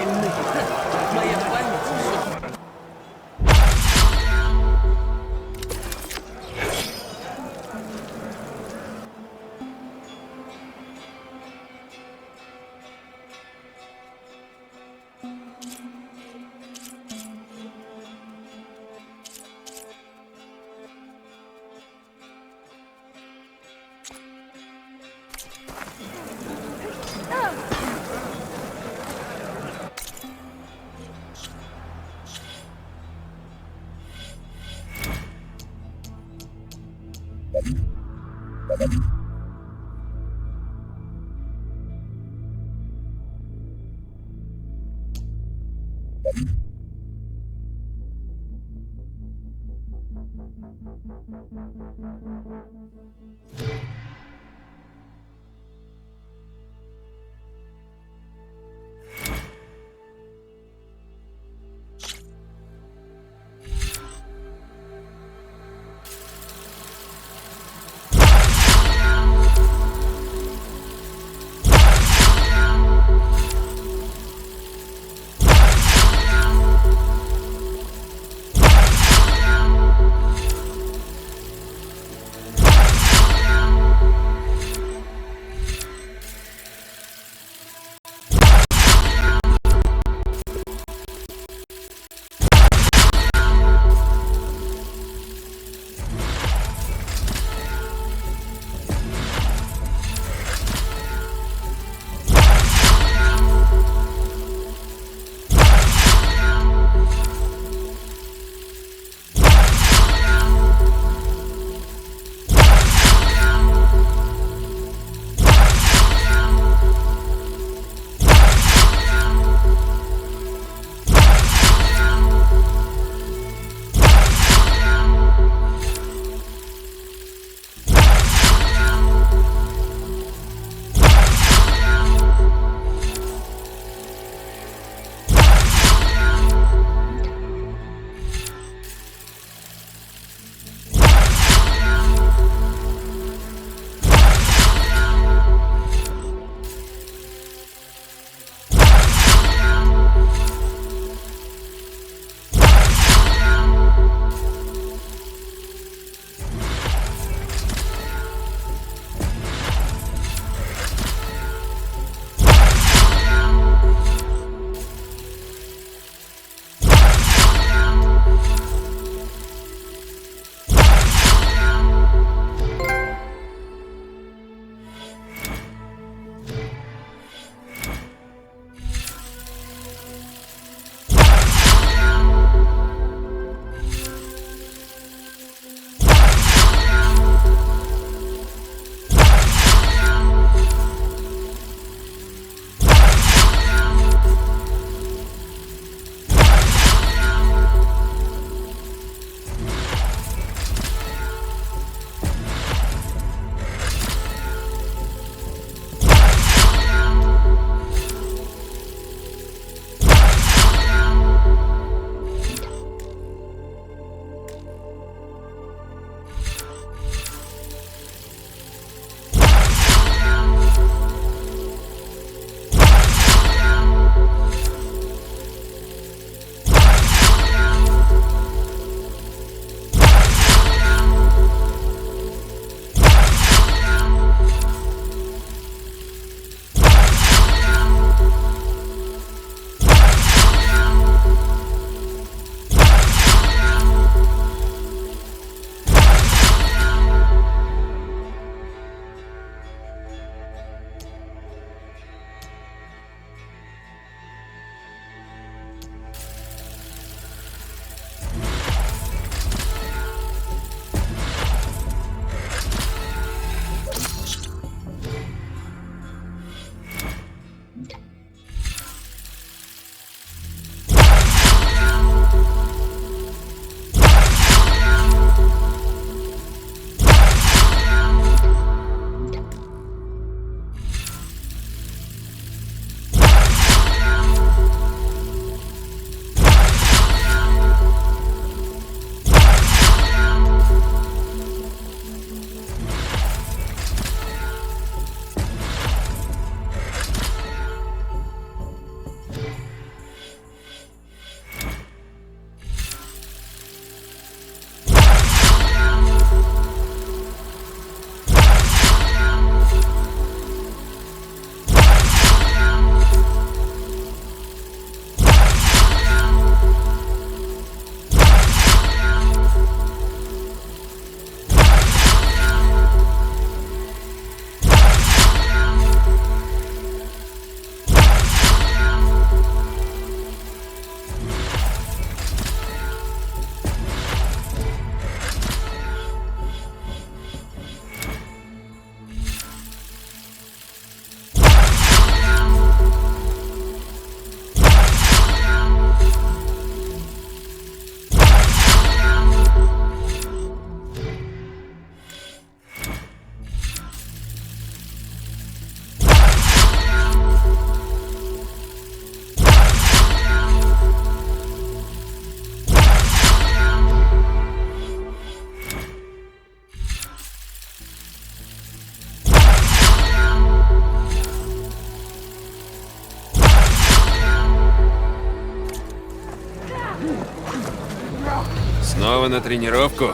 Снова на тренировку?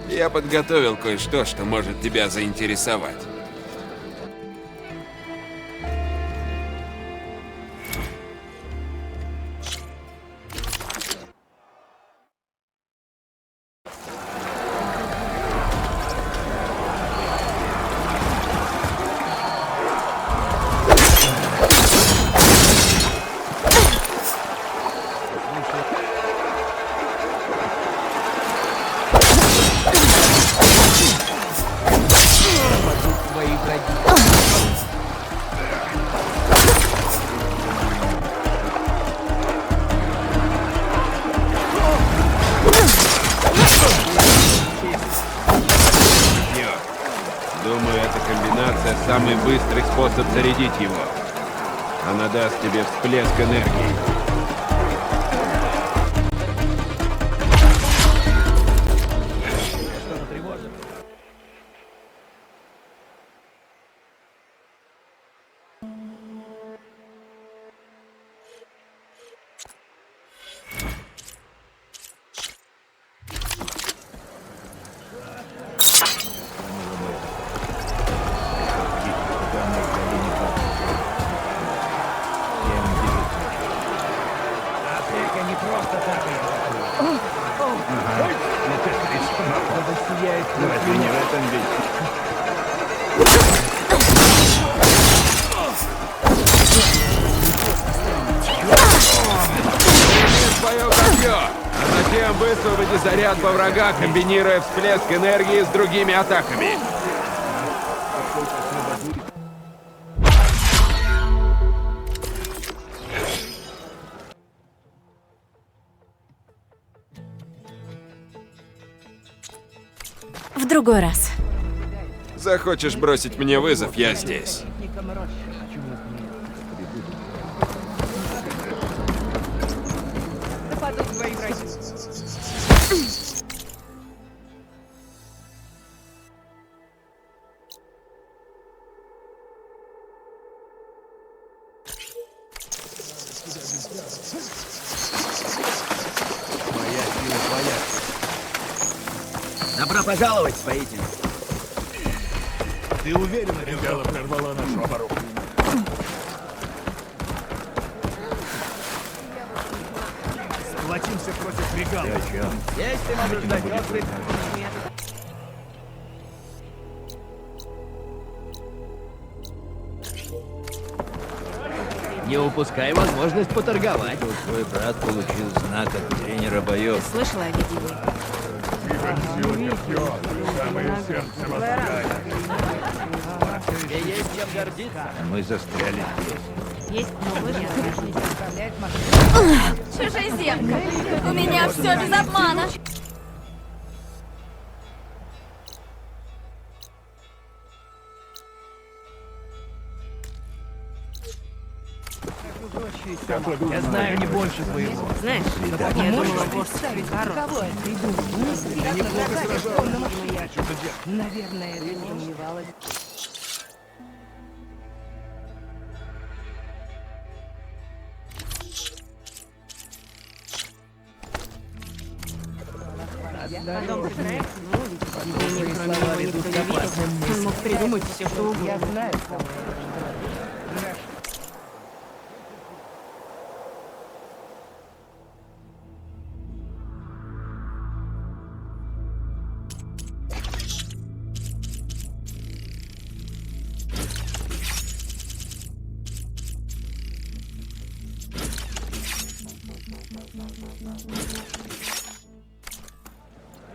Я подготовил кое-что, что может тебя заинтересовать. Думаю, эта комбинация — самый быстрый способ зарядить его. Она даст тебе всплеск энергии. Разве не в этом свое копье, а затем высвободи заряд по врага, комбинируя всплеск энергии с другими атаками. В другой раз. Захочешь бросить мне вызов, я здесь. Моя сила твоя. Добро пожаловать, воитель. Ты уверен, Регала прорвала нашу оборону? Сплотимся против Регала. Есть ты можешь ждать острый. Не упускай возможность поторговать. Твой брат получил знак от тренера боев. Слышала о видео? Самое сердце возлагает. Тебе есть чем гордиться. Мы застряли здесь. Есть новые Чужеземка! У меня все без обмана! Я знаю не больше твоего. Знаешь, я думала, босс хороший. Я неплохо сражался. Наверное, это не сомневалась. Потом сыграем? Денег, кроме него, никто не видел. Он мог придумать все, что угодно. Я знаю,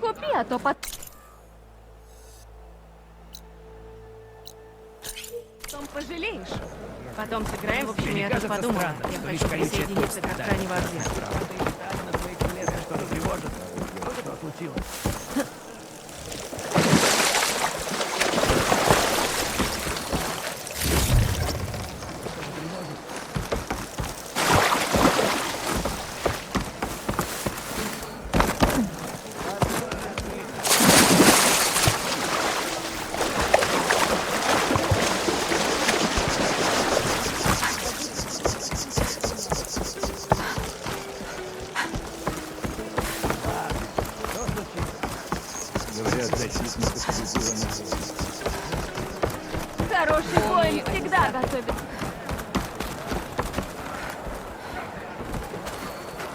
Купи, а то потом пожалеешь. Потом сыграем, в общем, я тут подумала. Я хочу присоединиться к охране вождя. Что-то тревожит. Что случилось? Хороший воин всегда готовит.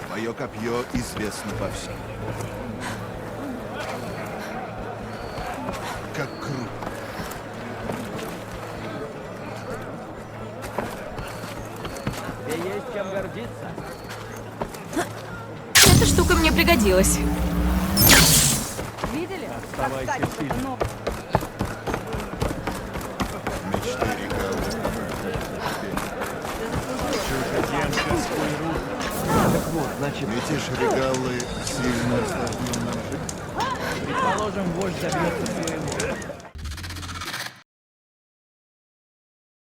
Твое копье известно повсюду. Как круто. Тебе есть чем гордиться. Эта штука мне пригодилась. Видели? Оставайся сильным. Мечты Рикауда. Так вот, значит... Мятеж Регаллы сильно осложнил нам жизнь. Предположим, вождь добьется своего.